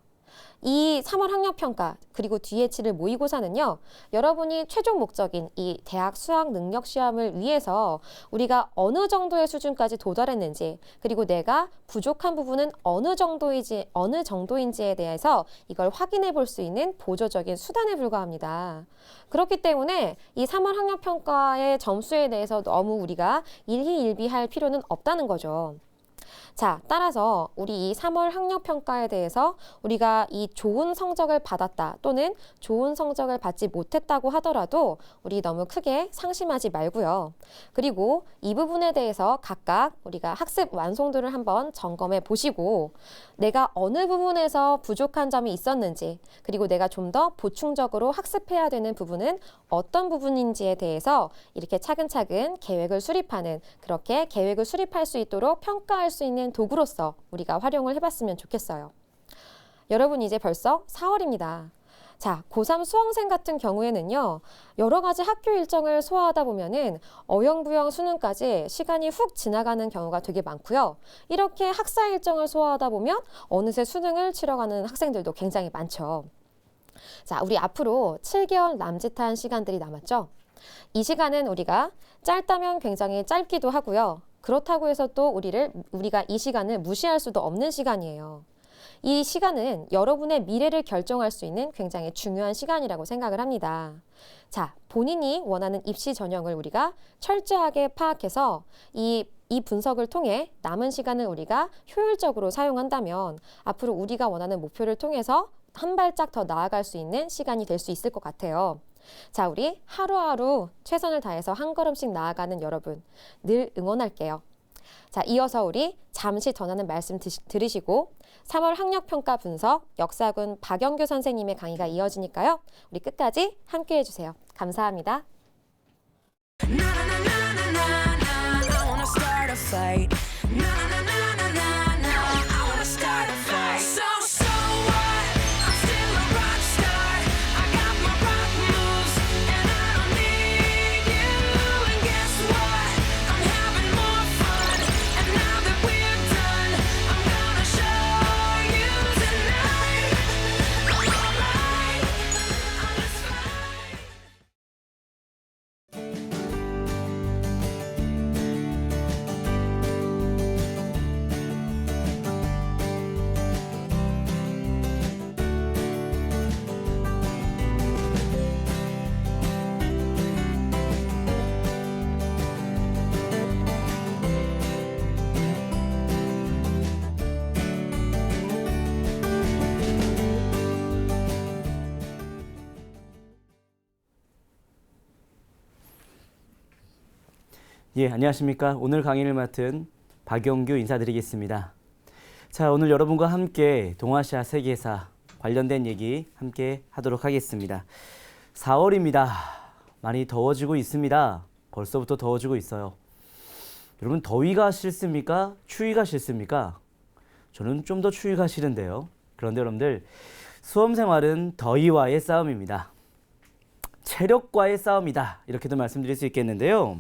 이 3월 학력평가 그리고 뒤에 치를 모의고사는요. 여러분이 최종 목적인 이 대학 수학 능력 시험을 위해서 우리가 어느 정도의 수준까지 도달했는지 그리고 내가 부족한 부분은 어느 정도인지에 대해서 이걸 확인해 볼 수 있는 보조적인 수단에 불과합니다. 그렇기 때문에 이 3월 학력평가의 점수에 대해서 너무 우리가 일희일비할 필요는 없다는 거죠. 자, 따라서 우리 이 3월 학력평가에 대해서 우리가 이 좋은 성적을 받았다 또는 좋은 성적을 받지 못했다고 하더라도 우리 너무 크게 상심하지 말고요. 그리고 이 부분에 대해서 각각 우리가 학습 완성도를 한번 점검해 보시고 내가 어느 부분에서 부족한 점이 있었는지 그리고 내가 좀 더 보충적으로 학습해야 되는 부분은 어떤 부분인지에 대해서 이렇게 차근차근 계획을 수립하는 그렇게 계획을 수립할 수 있도록 평가할 수 있는 도구로서 우리가 활용을 해봤으면 좋겠어요. 여러분 이제 벌써 4월입니다. 자, 고3 수험생 같은 경우에는요. 여러 가지 학교 일정을 소화하다 보면은 어영부영 수능까지 시간이 훅 지나가는 경우가 되게 많고요. 이렇게 학사 일정을 소화하다 보면 어느새 수능을 치러가는 학생들도 굉장히 많죠. 자, 우리 앞으로 7개월 남짓한 시간들이 남았죠. 이 시간은 우리가 짧다면 굉장히 짧기도 하고요. 그렇다고 해서 또 우리가 이 시간을 무시할 수도 없는 시간이에요. 이 시간은 여러분의 미래를 결정할 수 있는 굉장히 중요한 시간이라고 생각을 합니다. 자, 본인이 원하는 입시 전형을 우리가 철저하게 파악해서 이 분석을 통해 남은 시간을 우리가 효율적으로 사용한다면 앞으로 우리가 원하는 목표를 통해서 한 발짝 더 나아갈 수 있는 시간이 될 수 있을 것 같아요. 자, 우리 하루하루 최선을 다해서 한 걸음씩 나아가는 여러분 늘 응원할게요. 자, 이어서 우리 잠시 전하는 말씀 들으시고 3월 학력평가 분석 역사군 박영규 선생님의 강의가 이어지니까요. 우리 끝까지 함께 해주세요. 감사합니다. 예, 안녕하십니까. 오늘 강의를 맡은 박영규 인사드리겠습니다. 자, 오늘 여러분과 함께 동아시아 세계사 관련된 얘기 함께 하도록 하겠습니다. 4월입니다. 많이 더워지고 있습니다. 벌써부터 더워지고 있어요. 여러분 더위가 싫습니까? 추위가 싫습니까? 저는 좀 더 추위가 싫은데요. 그런데 여러분들 수험 생활은 더위와의 싸움입니다. 체력과의 싸움이다. 이렇게도 말씀드릴 수 있겠는데요.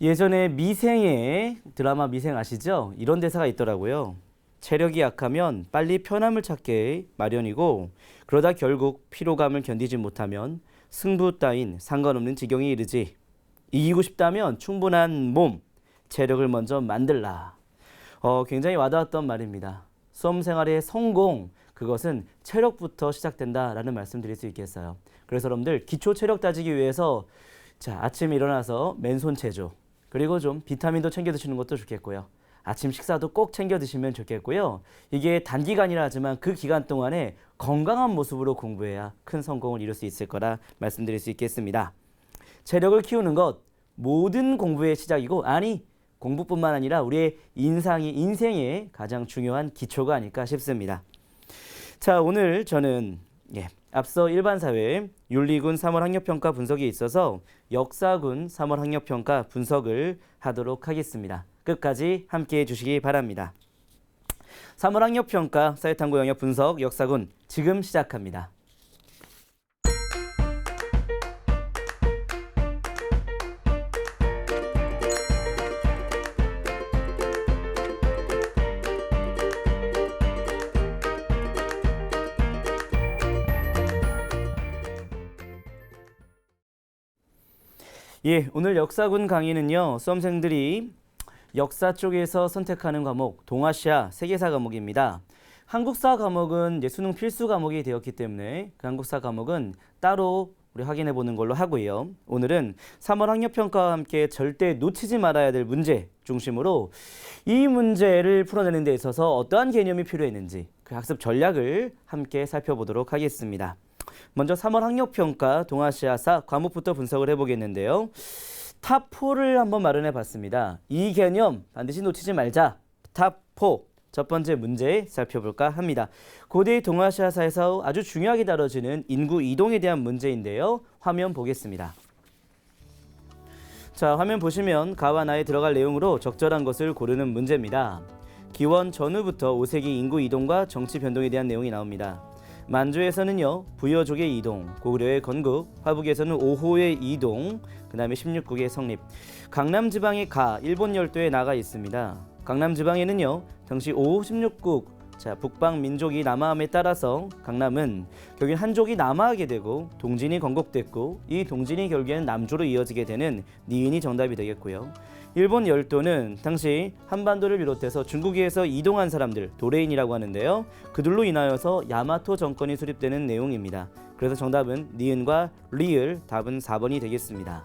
예전에 미생의 드라마 미생 아시죠? 이런 대사가 있더라고요. 체력이 약하면 빨리 편함을 찾게 마련이고 그러다 결국 피로감을 견디지 못하면 승부 따윈 상관없는 지경에 이르지. 이기고 싶다면 충분한 몸, 체력을 먼저 만들라. 굉장히 와닿았던 말입니다. 수험 생활의 성공, 그것은 체력부터 시작된다라는 말씀 드릴 수 있겠어요. 그래서 여러분들 기초 체력 다지기 위해서 자, 아침에 일어나서 맨손 체조 그리고 좀 비타민도 챙겨 드시는 것도 좋겠고요. 아침 식사도 꼭 챙겨 드시면 좋겠고요. 이게 단기간이라 하지만 그 기간 동안에 건강한 모습으로 공부해야 큰 성공을 이룰 수 있을 거라 말씀드릴 수 있겠습니다. 체력을 키우는 것 모든 공부의 시작이고 공부뿐만 아니라 우리의 인생의 가장 중요한 기초가 아닐까 싶습니다. 자, 오늘 저는 앞서 일반사회 윤리군 3월 학력평가 분석에 있어서 역사군 3월 학력평가 분석을 하도록 하겠습니다. 끝까지 함께해 주시기 바랍니다. 3월 학력평가 사회탐구 영역 분석 역사군 지금 시작합니다. 예, 오늘 역사군 강의는요. 수험생들이 역사 쪽에서 선택하는 과목 동아시아 세계사 과목입니다. 한국사 과목은 이제 수능 필수 과목이 되었기 때문에 그 한국사 과목은 따로 우리 확인해 보는 걸로 하고요. 오늘은 3월 학력평가와 함께 절대 놓치지 말아야 될 문제 중심으로 이 문제를 풀어내는 데 있어서 어떠한 개념이 필요했는지 그 학습 전략을 함께 살펴보도록 하겠습니다. 먼저 3월 학력평가 동아시아사 과목부터 분석을 해보겠는데요. 탑4를 한번 마련해 봤습니다. 이 개념 반드시 놓치지 말자. 탑4 첫 번째 문제 살펴볼까 합니다. 고대 동아시아사에서 아주 중요하게 다뤄지는 인구 이동에 대한 문제인데요. 화면 보겠습니다. 자, 화면 보시면 가와 나에 들어갈 내용으로 적절한 것을 고르는 문제입니다. 기원 전후부터 5세기 인구 이동과 정치 변동에 대한 내용이 나옵니다. 만주에서는요, 부여족의 이동, 고구려의 건국, 화북에서는 오호의 이동, 그 다음에 16국의 성립, 강남 지방의 가, 일본 열도에 나가 있습니다. 강남 지방에는요, 당시 5, 16국, 북방 민족이 남하함에 따라서 강남은 결국엔 한족이 남하하게 되고 동진이 건국됐고 이 동진이 결국에는 남조로 이어지게 되는 니은이 정답이 되겠고요. 일본 열도는 당시 한반도를 비롯해서 중국에서 이동한 사람들, 도레인이라고 하는데요. 그들로 인하여서 야마토 정권이 수립되는 내용입니다. 그래서 정답은 니은과 리을, 답은 4번이 되겠습니다.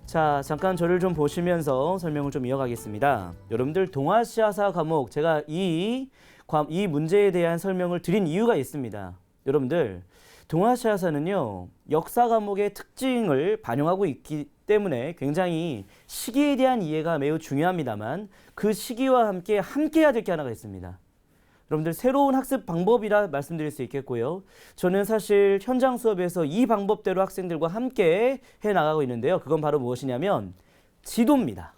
자, 잠깐 저를 좀 보시면서 설명을 좀 이어가겠습니다. 여러분들 동아시아사 과목, 제가 이 문제에 대한 설명을 드린 이유가 있습니다. 여러분들 동아시아사는요, 역사 과목의 특징을 반영하고 있기 때문에 굉장히 시기에 대한 이해가 매우 중요합니다만 그 시기와 함께 해야 될 게 하나가 있습니다. 여러분들 새로운 학습 방법이라 말씀드릴 수 있겠고요. 저는 사실 현장 수업에서 이 방법대로 학생들과 함께 해나가고 있는데요. 그건 바로 무엇이냐면 지도입니다.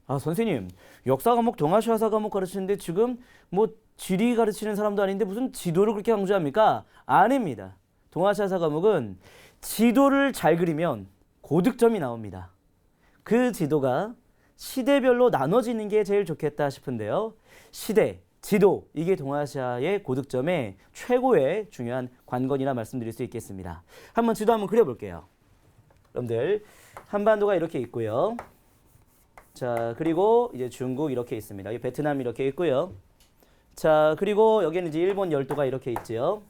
아, 선생님, 역사 과목, 동아시아사 과목 가르치는데 지금 뭐 지리 가르치는 사람도 아닌데 무슨 지도를 그렇게 강조합니까? 아닙니다. 동아시아사 과목은 지도를 잘 그리면 고득점이 나옵니다. 그 지도가 시대별로 나눠지는 게 제일 좋겠다 싶은데요. 시대, 지도, 이게 동아시아의 고득점의 최고의 중요한 관건이라 말씀드릴 수 있겠습니다. 한번 지도 한번 그려볼게요. 여러분들 한반도가 이렇게 있고요. 자, 그리고 이제 중국 이렇게 있습니다. 베트남 이렇게 있고요. 자, 그리고 여기는 이제 일본 열도가 이렇게 있죠.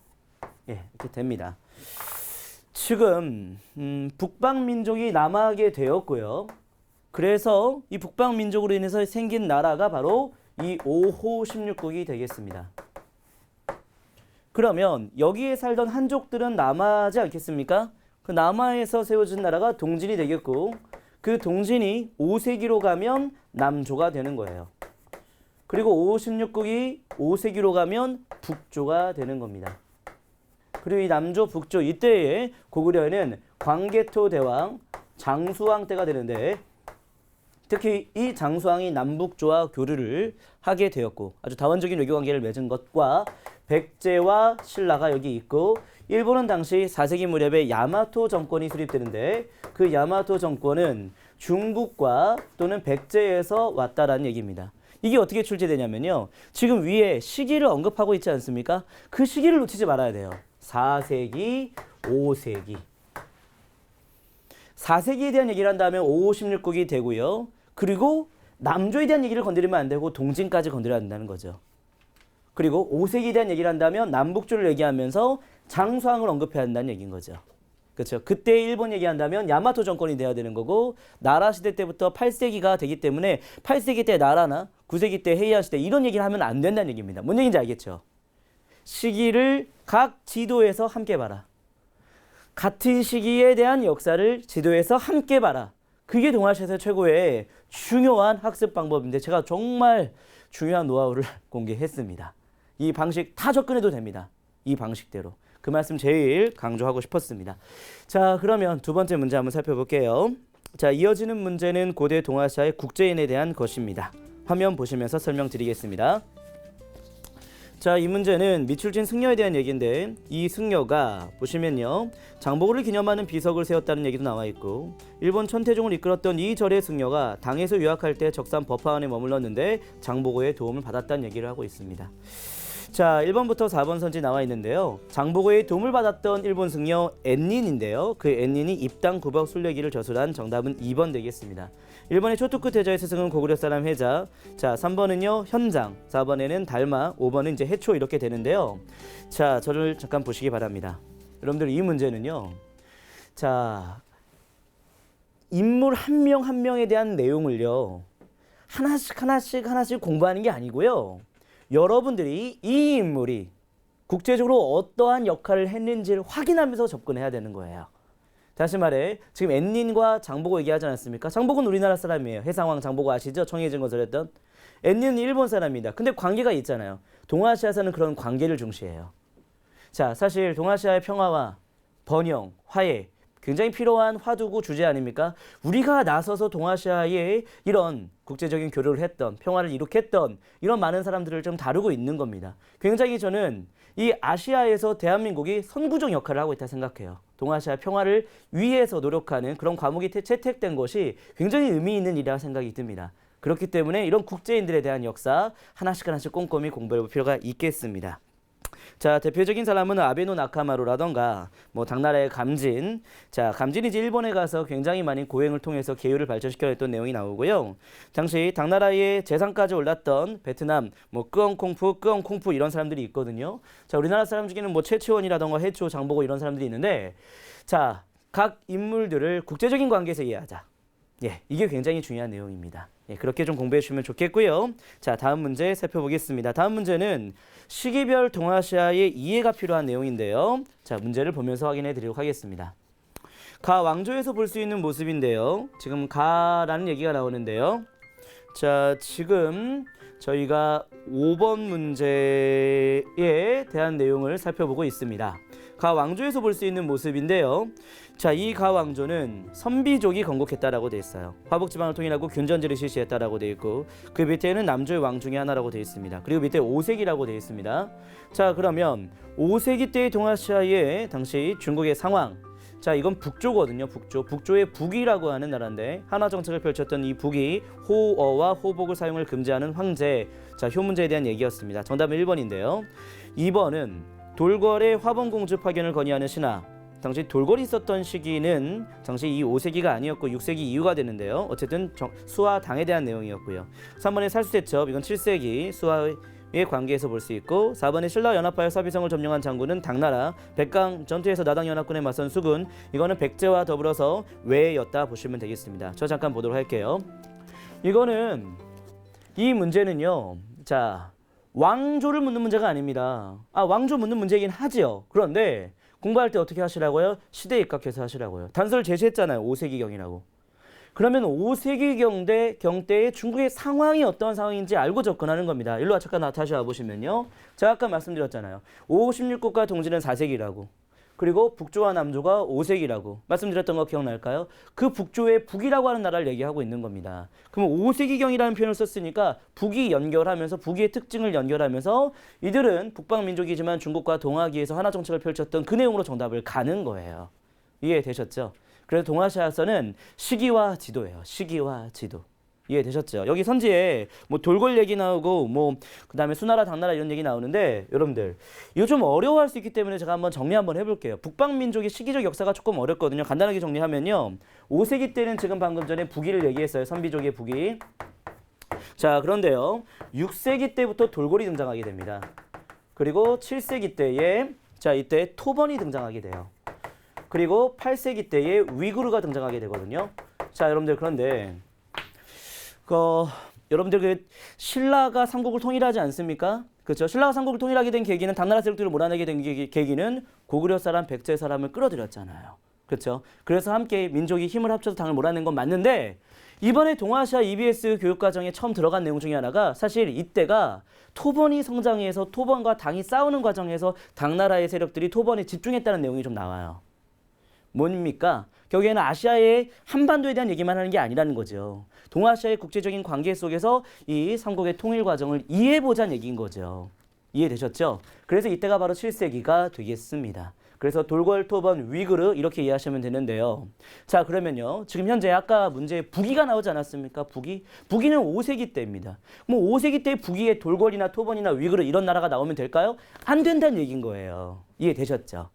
예, 이렇게 됩니다. 지금 북방 민족이 남하하게 되었고요. 그래서 이 북방 민족으로 인해서 생긴 나라가 바로 이 5호 16국이 되겠습니다. 그러면 여기에 살던 한족들은 남하하지 않겠습니까? 그 남하에서 세워진 나라가 동진이 되겠고 그 동진이 5세기로 가면 남조가 되는 거예요. 그리고 5, 16국이 5세기로 가면 북조가 되는 겁니다. 그리고 이 남조, 북조 이때에 고구려에는 광개토 대왕, 장수왕 때가 되는데 특히 이 장수왕이 남북조와 교류를 하게 되었고 아주 다원적인 외교관계를 맺은 것과 백제와 신라가 여기 있고 일본은 당시 4세기 무렵에 야마토 정권이 수립되는데 그 야마토 정권은 중국과 또는 백제에서 왔다라는 얘기입니다. 이게 어떻게 출제되냐면요. 지금 위에 시기를 언급하고 있지 않습니까? 그 시기를 놓치지 말아야 돼요. 4세기, 5세기. 4세기에 대한 얘기를 한다면 5, 16국이 되고요. 그리고 남조에 대한 얘기를 건드리면 안 되고 동진까지 건드려야 된다는 거죠. 그리고 5세기에 대한 얘기를 한다면 남북조를 얘기하면서 장수왕을 언급해야 한다는 얘기인 거죠. 그렇죠. 그때 일본 얘기한다면 야마토 정권이 돼야 되는 거고 나라 시대 때부터 8세기가 되기 때문에 8세기 때 나라나 9세기 때 헤이안 시대 이런 얘기를 하면 안 된다는 얘기입니다. 뭔 얘기인지 알겠죠? 시기를 각 지도에서 함께 봐라. 같은 시기에 대한 역사를 지도에서 함께 봐라. 그게 동아시아에서 최고의 중요한 학습 방법인데 제가 정말 중요한 노하우를 공개했습니다. 이 방식 다 접근해도 됩니다. 이 방식대로. 그 말씀 제일 강조하고 싶었습니다. 자, 그러면 두 번째 문제 한번 살펴볼게요. 자, 이어지는 문제는 고대 동아시아의 국제인에 대한 것입니다. 화면 보시면서 설명드리겠습니다. 자, 이 문제는 미출진 승려에 대한 얘기인데 이 승려가 보시면요. 장보고를 기념하는 비석을 세웠다는 얘기도 나와 있고 일본 천태종을 이끌었던 이 절의 승려가 당에서 유학할 때 적산 법화원에 머물렀는데 장보고의 도움을 받았다는 얘기를 하고 있습니다. 자, 1번부터 4번 선지 나와 있는데요. 장보고의 도움을 받았던 일본 승려 엔닌인데요. 그 엔닌이 입당 구박 순례기를 저술한 정답은 2번 되겠습니다. 1번의 초토크 태자의 스승은 고구려 사람 해자. 자, 3번은요 현장, 4번에는 달마, 5번은 이제 해초 이렇게 되는데요. 자, 저를 잠깐 보시기 바랍니다. 여러분들 이 문제는요. 자, 인물 한 명 한 명에 대한 내용을요. 하나씩 공부하는 게 아니고요. 여러분들이 이 인물이 국제적으로 어떠한 역할을 했는지를 확인하면서 접근해야 되는 거예요. 다시 말해 지금 엔닌과 장보고 얘기하지 않았습니까? 장보고는 우리나라 사람이에요. 해상왕 장보고 아시죠? 청해진 건설했던. 엔닌은 일본 사람입니다. 근데 관계가 있잖아요. 동아시아에서는 그런 관계를 중시해요. 자, 사실 동아시아의 평화와 번영, 화해 굉장히 필요한 화두고 주제 아닙니까? 우리가 나서서 동아시아에 이런 국제적인 교류를 했던, 평화를 이룩했던 이런 많은 사람들을 좀 다루고 있는 겁니다. 굉장히 저는 이 아시아에서 대한민국이 선구적 역할을 하고 있다 생각해요. 동아시아 평화를 위해서 노력하는 그런 과목이 채택된 것이 굉장히 의미 있는 일이라 생각이 듭니다. 그렇기 때문에 이런 국제인들에 대한 역사 하나씩 꼼꼼히 공부해 볼 필요가 있겠습니다. 자, 대표적인 사람은 아베노 나카마루라던가 뭐 당나라의 감진. 자, 감진이 이제 일본에 가서 굉장히 많은 고행을 통해서 계율을 발전시켜냈던 내용이 나오고요. 당시 당나라의 재상까지 올랐던 베트남 뭐 끄엉콩푸 이런 사람들이 있거든요. 자, 우리나라 사람 중에는 뭐 최치원이라던가 해초, 장보고 이런 사람들이 있는데, 자, 각 인물들을 국제적인 관계에서 이해하자. 예, 이게 굉장히 중요한 내용입니다. 예, 그렇게 좀 공부해 주시면 좋겠고요. 자, 다음 문제 살펴보겠습니다. 다음 문제는 시기별 동아시아의 이해가 필요한 내용인데요. 자, 문제를 보면서 확인해 드리도록 하겠습니다. 가 왕조에서 볼 수 있는 모습인데요. 지금 가라는 얘기가 나오는데요. 자, 지금 저희가 5번 문제에 대한 내용을 살펴보고 있습니다. 가 왕조에서 볼 수 있는 모습인데요. 자, 이 가 왕조는 선비족이 건국했다라고 되어 있어요. 화북지방을 통일하고 균전제를 실시했다라고 되어 있고, 그 밑에는 남조의 왕 중에 하나라고 되어 있습니다. 그리고 밑에 5세기라고 되어 있습니다. 자, 그러면 5세기 때의 동아시아의 당시 중국의 상황. 자, 이건 북조거든요. 북조의 북이라고 하는 나라인데 한화 정책을 펼쳤던 이 북이 호어와 호복을 사용을 금지하는 황제. 자, 효문제에 대한 얘기였습니다. 정답은 1번인데요. 2번은 돌궐의 화본공주 파견을 건의하는 신하. 당시 돌궐이 있었던 시기는 당시 이 5세기가 아니었고 6세기 이후가 되는데요. 어쨌든 수하 당에 대한 내용이었고요. 3번의 살수대첩, 이건 7세기 수하의 관계에서 볼 수 있고, 4번의 신라 연합하여 사비성을 점령한 장군은 당나라, 백강 전투에서 나당 연합군에 맞선 수군, 이거는 백제와 더불어서 외였다 보시면 되겠습니다. 저 잠깐 보도록 할게요. 이거는 이 문제는요. 자, 왕조를 묻는 문제가 아닙니다. 왕조 묻는 문제이긴 하지요. 그런데 공부할 때 어떻게 하시라고요? 시대에 입각해서 하시라고요. 단서를 제시했잖아요. 5세기경이라고. 그러면 5세기 경때의 중국의 상황이 어떤 상황인지 알고 접근하는 겁니다. 일로 와, 잠깐 다시 와보시면요. 제가 아까 말씀드렸잖아요. 56국가 동지는 4세기라고. 그리고 북조와 남조가 5세기라고 말씀드렸던 거 기억날까요? 그 북조의 북이라고 하는 나라를 얘기하고 있는 겁니다. 그러면 5세기경이라는 표현을 썼으니까 북이 연결하면서 북의 특징을 연결하면서 이들은 북방민족이지만 중국과 동아기에서 하나 정책을 펼쳤던 그 내용으로 정답을 가는 거예요. 이해되셨죠? 그래서 동아시아에서는 시기와 지도예요. 시기와 지도. 이해되셨죠? 여기 선지에 뭐 돌궐 얘기 나오고 뭐 그다음에 수나라 당나라 이런 얘기 나오는데, 여러분들 이거 좀 어려워할 수 있기 때문에 제가 한번 정리 한번 해볼게요. 북방민족의 시기적 역사가 조금 어렵거든요. 간단하게 정리하면요. 5세기 때는 지금 방금 전에 북이를 얘기했어요. 선비족의 북이. 자, 그런데요. 6세기 때부터 돌궐이 등장하게 됩니다. 그리고 7세기 때에 자, 이때 토번이 등장하게 돼요. 그리고 8세기 때에 위구르가 등장하게 되거든요. 자, 여러분들 그런데 여러분들 그 신라가 삼국을 통일하지 않습니까? 그렇죠? 신라가 삼국을 통일하게 된 계기는 당나라 세력들을 몰아내게 된 계기는 고구려 사람, 백제 사람을 끌어들였잖아요. 그렇죠? 그래서 함께 민족이 힘을 합쳐서 당을 몰아낸 건 맞는데, 이번에 동아시아 EBS 교육과정에 처음 들어간 내용 중에 하나가 사실 이때가 토번이 성장해서 토번과 당이 싸우는 과정에서 당나라의 세력들이 토번에 집중했다는 내용이 좀 나와요. 뭡니까? 결국에는 아시아의 한반도에 대한 얘기만 하는 게 아니라는 거죠. 동아시아의 국제적인 관계 속에서 이 삼국의 통일 과정을 이해해보자는 얘기인 거죠. 이해되셨죠? 그래서 이때가 바로 7세기가 되겠습니다. 그래서 돌궐, 토번, 위그르 이렇게 이해하시면 되는데요. 자, 그러면요. 지금 현재 아까 문제에 북이가 나오지 않았습니까? 북이. 북이는 5세기 때입니다. 뭐 5세기 때 북이에 돌궐이나 토번이나 위그르 이런 나라가 나오면 될까요? 안 된다는 얘기인 거예요. 이해되셨죠?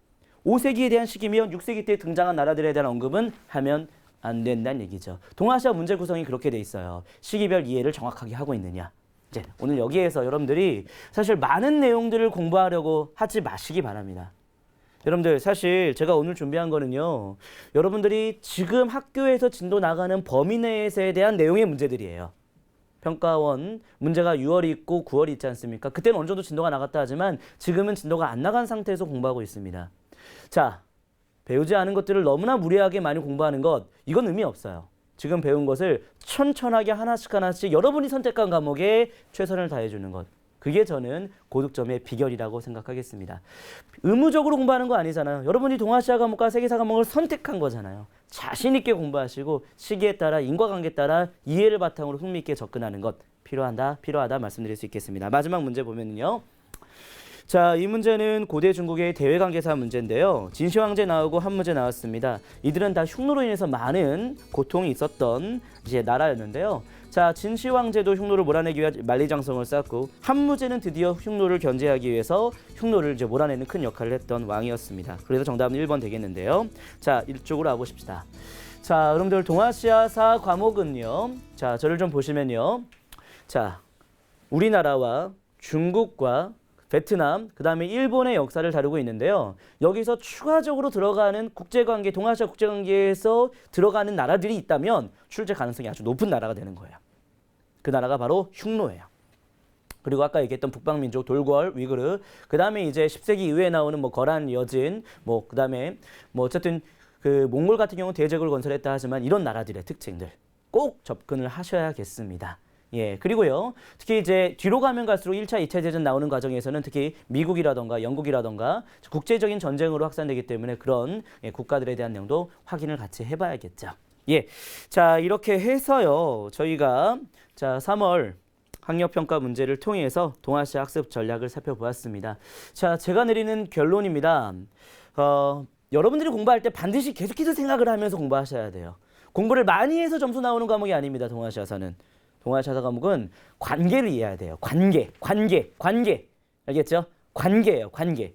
5세기에 대한 시기면 6세기 때 등장한 나라들에 대한 언급은 하면 안 된다는 얘기죠. 동아시아 문제 구성이 그렇게 돼 있어요. 시기별 이해를 정확하게 하고 있느냐. 이제 오늘 여기에서 여러분들이 사실 많은 내용들을 공부하려고 하지 마시기 바랍니다. 여러분들 사실 제가 오늘 준비한 거는요. 여러분들이 지금 학교에서 진도 나가는 범위 내에서에 대한 내용의 문제들이에요. 평가원 문제가 6월이 있고 9월이 있지 않습니까? 그때는 어느 정도 진도가 나갔다 하지만 지금은 진도가 안 나간 상태에서 공부하고 있습니다. 자, 배우지 않은 것들을 너무나 무리하게 많이 공부하는 것, 이건 의미 없어요. 지금 배운 것을 천천하게 하나씩 여러분이 선택한 과목에 최선을 다해주는 것. 그게 저는 고득점의 비결이라고 생각하겠습니다. 의무적으로 공부하는 거 아니잖아요. 여러분이 동아시아 과목과 세계사 과목을 선택한 거잖아요. 자신 있게 공부하시고 시기에 따라 인과관계에 따라 이해를 바탕으로 흥미있게 접근하는 것 필요하다 말씀드릴 수 있겠습니다. 마지막 문제 보면요. 자, 이 문제는 고대 중국의 대외관계사 문제인데요. 진시황제 나오고 한무제 나왔습니다. 이들은 다 흉노로 인해서 많은 고통이 있었던 이제 나라였는데요. 자, 진시황제도 흉노를 몰아내기 위해 만리장성을 쌓고 한무제는 드디어 흉노를 견제하기 위해서 흉노를 이제 몰아내는 큰 역할을 했던 왕이었습니다. 그래서 정답은 1번 되겠는데요. 자, 이쪽으로 와보십시다. 자, 여러분들 동아시아사 과목은요. 자, 저를 좀 보시면요. 자, 우리나라와 중국과 베트남, 그 다음에 일본의 역사를 다루고 있는데요. 여기서 추가적으로 들어가는 국제관계, 동아시아 국제관계에서 들어가는 나라들이 있다면 출제 가능성이 아주 높은 나라가 되는 거예요. 그 나라가 바로 흉노예요. 그리고 아까 얘기했던 북방민족, 돌궐, 위그르, 그 다음에 이제 10세기 이후에 나오는 뭐 거란, 여진, 뭐 그 다음에 뭐 어쨌든 그 몽골 같은 경우는 대제국을 건설했다 하지만 이런 나라들의 특징들 꼭 접근을 하셔야겠습니다. 예, 그리고요. 특히 이제 뒤로 가면 갈수록 1차, 2차 대전 나오는 과정에서는 특히 미국이라던가 영국이라던가 국제적인 전쟁으로 확산되기 때문에 그런 국가들에 대한 내용도 확인을 같이 해봐야겠죠. 예, 자 이렇게 해서요. 저희가 자 3월 학력평가 문제를 통해서 동아시아 학습 전략을 살펴보았습니다. 자, 제가 내리는 결론입니다. 여러분들이 공부할 때 반드시 계속해서 생각을 하면서 공부하셔야 돼요. 공부를 많이 해서 점수 나오는 과목이 아닙니다. 동아시아사는. 동아시아사 과목은 관계를 이해해야 돼요. 관계. 알겠죠? 관계예요. 관계.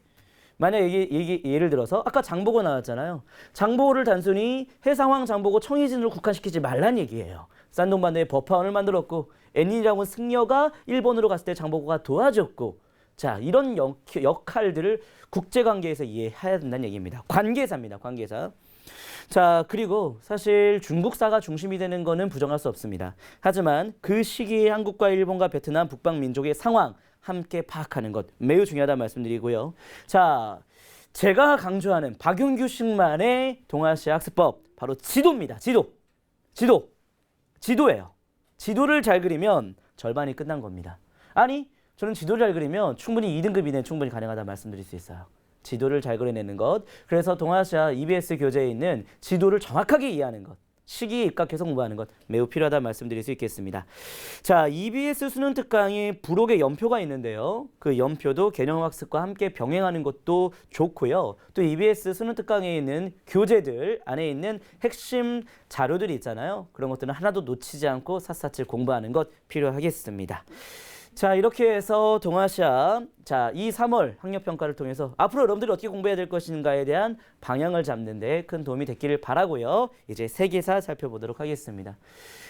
만약 예를 들어서 아까 장보고 나왔잖아요. 장보고를 단순히 해상황 장보고 청해진으로 국한시키지 말란 얘기예요. 산동반도에 버파원을 만들었고 애닌이라고 승려가 일본으로 갔을 때 장보고가 도와줬고 자 이런 역할들을 국제관계에서 이해해야 된다는 얘기입니다. 관계사입니다. 관계사. 자 그리고 사실 중국사가 중심이 되는 거는 부정할 수 없습니다. 하지만 그 시기에 한국과 일본과 베트남 북방민족의 상황 함께 파악하는 것 매우 중요하다 말씀드리고요. 자 제가 강조하는 박용규식만의 동아시아 학습법 바로 지도입니다. 지도예요. 지도를 잘 그리면 절반이 끝난 겁니다. 아니 저는 지도를 잘 그리면 충분히 2등급 이내는 충분히 가능하다 말씀드릴 수 있어요. 지도를 잘 그려내는 것. 그래서 동아시아 EBS 교재에 있는 지도를 정확하게 이해하는 것. 시기에 입각해서 공부하는 것 매우 필요하다 말씀드릴 수 있겠습니다. 자, EBS 수능 특강에 부록의 연표가 있는데요. 그 연표도 개념학습과 함께 병행하는 것도 좋고요. 또 EBS 수능 특강에 있는 교재들 안에 있는 핵심 자료들이 있잖아요. 그런 것들은 하나도 놓치지 않고 샅샅이 공부하는 것 필요하겠습니다. 자 이렇게 해서 동아시아 이 3월 학력평가를 통해서 앞으로 여러분들이 어떻게 공부해야 될 것인가에 대한 방향을 잡는 데 큰 도움이 됐기를 바라고요. 이제 세계사 살펴보도록 하겠습니다.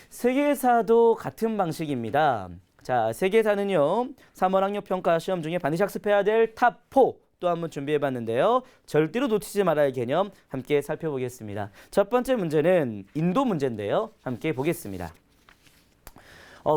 세계사도 같은 방식입니다. 자 세계사는요. 3월 학력평가 시험 중에 반드시 학습해야 될 탑4 또 한번 준비해봤는데요. 절대로 놓치지 말아야 할 개념 함께 살펴보겠습니다. 첫 번째 문제는 인도 문제인데요. 함께 보겠습니다.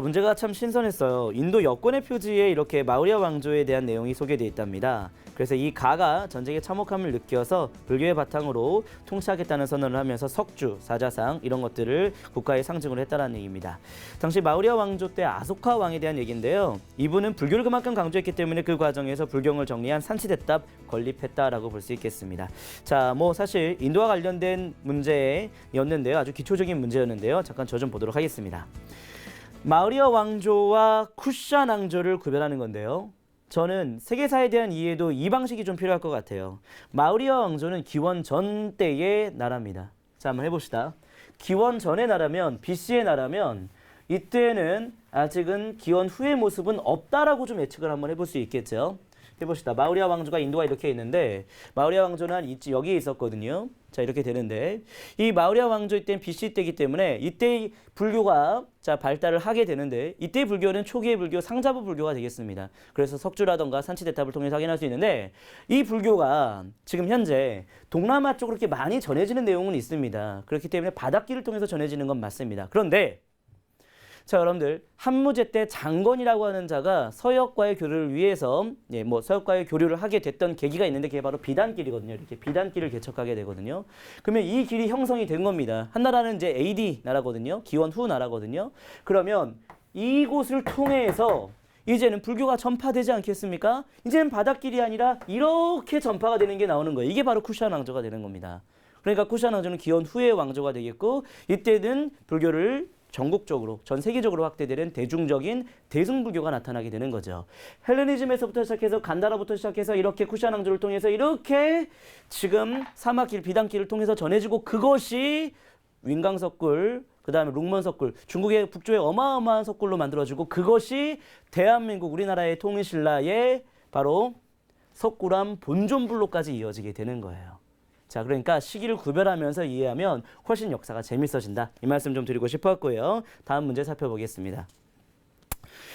문제가 참 신선했어요. 인도 여권의 표지에 이렇게 마우리아 왕조에 대한 내용이 소개되어 있답니다. 그래서 이 가가 전쟁에 참혹함을 느껴서 불교의 바탕으로 통치하겠다는 선언을 하면서 석주, 사자상 이런 것들을 국가의 상징으로 했다는 얘기입니다. 당시 마우리아 왕조 때 아소카 왕에 대한 얘기인데요. 이분은 불교를 그만큼 강조했기 때문에 그 과정에서 불경을 정리한 산치대답 건립했다라고 볼 수 있겠습니다. 자, 사실 인도와 관련된 문제였는데요. 아주 기초적인 문제였는데요. 잠깐 저 좀 보도록 하겠습니다. 마우리아 왕조와 쿠샨 왕조를 구별하는 건데요. 저는 세계사에 대한 이해도 이 방식이 좀 필요할 것 같아요. 마우리아 왕조는 기원 전 때의 나라입니다. 자, 한번 해봅시다. 기원 전의 나라면, BC의 나라면 이때는 아직은 기원 후의 모습은 없다라고 좀 예측을 한번 해볼 수 있겠죠. 해봅시다. 마우리아 왕조가 인도가 이렇게 있는데 마우리아 왕조는 여기에 있었거든요. 자, 이렇게 되는데 이 마우리아 왕조 때는 BC 때이기 때문에 이때 불교가 자 발달을 하게 되는데 이때 불교는 초기의 불교 상자부 불교가 되겠습니다. 그래서 석주라던가 산치대탑을 통해서 확인할 수 있는데 이 불교가 지금 현재 동남아 쪽으로 그렇게 많이 전해지는 내용은 있습니다. 그렇기 때문에 바닷길을 통해서 전해지는 건 맞습니다. 그런데 자, 여러분들 한무제 때 장건이라고 하는 자가 서역과의 교류를 위해서 서역과의 교류를 하게 됐던 계기가 있는데 그게 바로 비단길이거든요. 이렇게 비단길을 개척하게 되거든요. 그러면 이 길이 형성이 된 겁니다. 한나라는 이제 AD 나라거든요. 기원 후 나라거든요. 그러면 이곳을 통해서 이제는 불교가 전파되지 않겠습니까? 이제는 바닷길이 아니라 이렇게 전파가 되는 게 나오는 거예요. 이게 바로 쿠샤나 왕조가 되는 겁니다. 그러니까 쿠샤나 왕조는 기원 후의 왕조가 되겠고 이때는 불교를 전국적으로 전 세계적으로 확대되는 대중적인 대승불교가 나타나게 되는 거죠. 헬레니즘에서부터 시작해서 간다라부터 시작해서 이렇게 쿠샤나 왕조를 통해서 이렇게 지금 사막길 비단길을 통해서 전해지고 그것이 윈강석굴 그 다음에 룽먼석굴 중국의 북조의 어마어마한 석굴로 만들어지고 그것이 대한민국 우리나라의 통일신라의 바로 석굴암 본존불로까지 이어지게 되는 거예요. 자, 그러니까 시기를 구별하면서 이해하면 훨씬 역사가 재밌어진다. 이 말씀 좀 드리고 싶었고요. 다음 문제 살펴보겠습니다.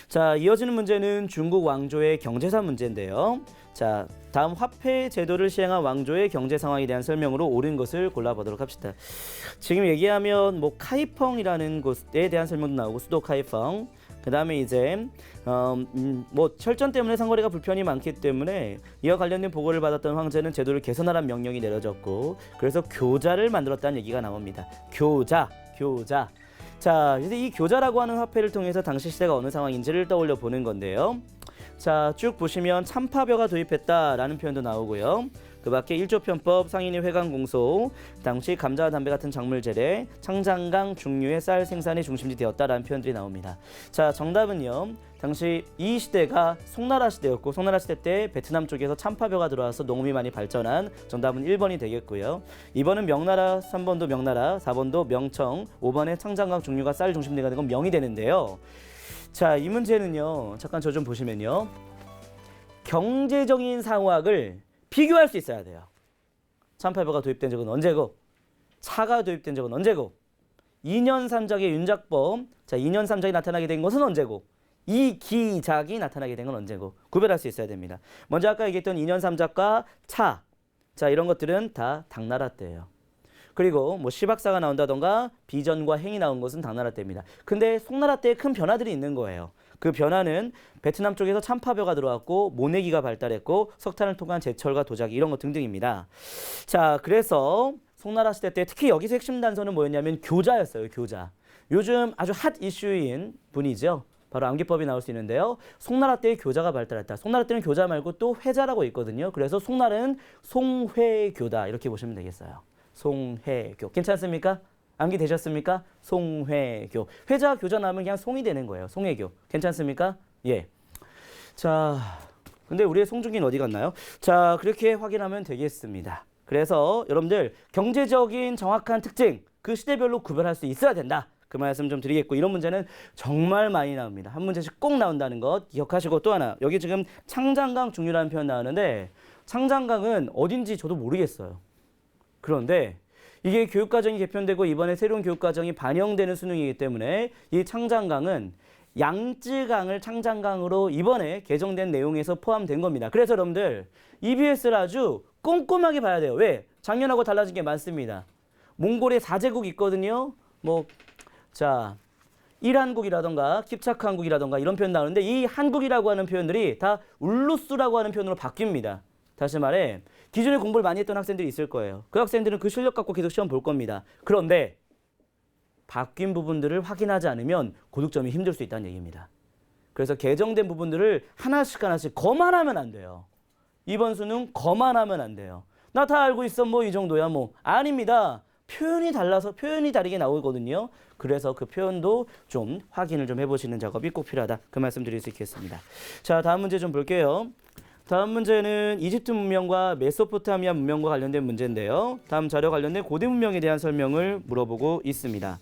자, 이어지는 문제는 중국 왕조의 경제사 문제인데요. 자, 다음 화폐 제도를 시행한 왕조의 경제 상황에 대한 설명으로 옳은 것을 골라보도록 합시다. 지금 얘기하면 카이펑이라는 곳에 대한 설명도 나오고 수도 카이펑. 그 다음에 이제 철전 때문에 상거래가 불편이 많기 때문에 이와 관련된 보고를 받았던 황제는 제도를 개선하라는 명령이 내려졌고 그래서 교자를 만들었다는 얘기가 나옵니다. 교자. 자, 이제 이 교자라고 하는 화폐를 통해서 당시 시대가 어느 상황인지를 떠올려 보는 건데요. 자, 쭉 보시면 참파벼가 도입했다라는 표현도 나오고요. 그 밖에 일조편법, 상인의 회관공소, 당시 감자와 담배 같은 작물 재래, 창장강 중류의 쌀 생산이 중심지 되었다라는 표현들이 나옵니다. 자, 정답은요. 당시 이 시대가 송나라 시대였고 송나라 시대 때 베트남 쪽에서 참파벼가 들어와서 농업이 많이 발전한 정답은 1번이 되겠고요. 2번은 명나라, 3번도 명나라, 4번도 명청, 5번에 창장강 중류가 쌀 중심지가 된 건 명이 되는데요. 자, 이 문제는요. 잠깐 저 좀 보시면요. 경제적인 상황을 비교할 수 있어야 돼요. 참파벼가 도입된 적은 언제고 차가 도입된 적은 언제고 2년 3작의 윤작범 자 2년 3작이 나타나게 된 것은 언제고 이 기작이 나타나게 된 건 언제고 구별할 수 있어야 됩니다. 먼저 아까 얘기했던 2년 3작과 차 자 이런 것들은 다 당나라 때예요. 그리고 시박사가 나온다던가 비전과 행이 나온 것은 당나라 때입니다. 근데 송나라 때에 큰 변화들이 있는 거예요. 그 변화는 베트남 쪽에서 참파벼가 들어왔고 모내기가 발달했고 석탄을 통한 제철과 도자기 이런 것 등등입니다. 자, 그래서 송나라 시대 때 특히 여기서 핵심 단서는 뭐였냐면 교자였어요. 교자. 요즘 아주 핫 이슈인 분이죠. 바로 암기법이 나올 수 있는데요. 송나라 때 교자가 발달했다. 송나라 때는 교자 말고 또 회자라고 있거든요. 그래서 송나라는 송회교다 이렇게 보시면 되겠어요. 송회교. 괜찮습니까? 암기 되셨습니까? 송회교. 회자 교자 나오면 그냥 송이 되는 거예요. 송회교. 괜찮습니까? 예. 자, 근데 우리의 송중기는 어디 갔나요? 자, 그렇게 확인하면 되겠습니다. 그래서 여러분들 경제적인 정확한 특징 그 시대별로 구별할 수 있어야 된다. 그 말씀 좀 드리겠고 이런 문제는 정말 많이 나옵니다. 한 문제씩 꼭 나온다는 것 기억하시고 또 하나 여기 지금 창장강 중류라는 표현 나오는데 창장강은 어딘지 저도 모르겠어요. 그런데 이게 교육과정이 개편되고 이번에 새로운 교육과정이 반영되는 수능이기 때문에 이 창장강은 양쯔강을 창장강으로 이번에 개정된 내용에서 포함된 겁니다. 그래서 여러분들 EBS를 아주 꼼꼼하게 봐야 돼요. 왜? 작년하고 달라진 게 많습니다. 몽골의 4제국 있거든요. 자, 일한국이라던가 킵차크한국이라던가 이런 표현 나오는데 이 한국이라고 하는 표현들이 다 울루스라고 하는 표현으로 바뀝니다. 다시 말해 기존에 공부를 많이 했던 학생들이 있을 거예요. 그 학생들은 그 실력 갖고 계속 시험 볼 겁니다. 그런데 바뀐 부분들을 확인하지 않으면 고득점이 힘들 수 있다는 얘기입니다. 그래서 개정된 부분들을 하나씩 거만하면 안 돼요. 이번 수능 거만하면 안 돼요. 나 다 알고 있어 이 정도야 아닙니다. 표현이 달라서 표현이 다르게 나오거든요. 그래서 그 표현도 좀 확인을 좀 해보시는 작업이 꼭 필요하다. 그 말씀 드릴 수 있겠습니다. 자, 다음 문제 좀 볼게요. 다음 문제는 이집트 문명과 메소포타미아 문명과 관련된 문제인데요. 다음 자료 관련된 고대 문명에 대한 설명을 물어보고 있습니다.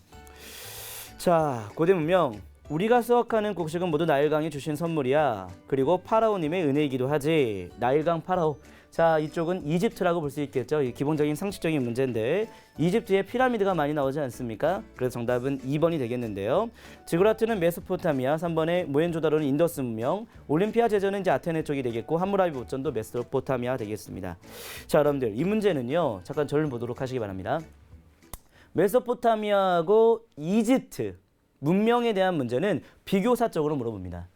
자, 고대 문명. 우리가 수확하는 곡식은 모두 나일강이 주신 선물이야. 그리고 파라오님의 은혜이기도 하지. 나일강 파라오. 자, 이쪽은 이집트라고 볼 수 있겠죠. 이 기본적인 상식적인 문제인데 이집트에 피라미드가 많이 나오지 않습니까? 그래서 정답은 2번이 되겠는데요. 지구라트는 메소포타미아, 3번에 모헨조다로는 인더스 문명, 올림피아 제전은 이제 아테네 쪽이 되겠고 함무라비 보전도 메소포타미아 되겠습니다. 자, 여러분들 이 문제는요. 잠깐 저를 보도록 하시기 바랍니다. 메소포타미아하고 이집트 문명에 대한 문제는 비교사적으로 물어봅니다.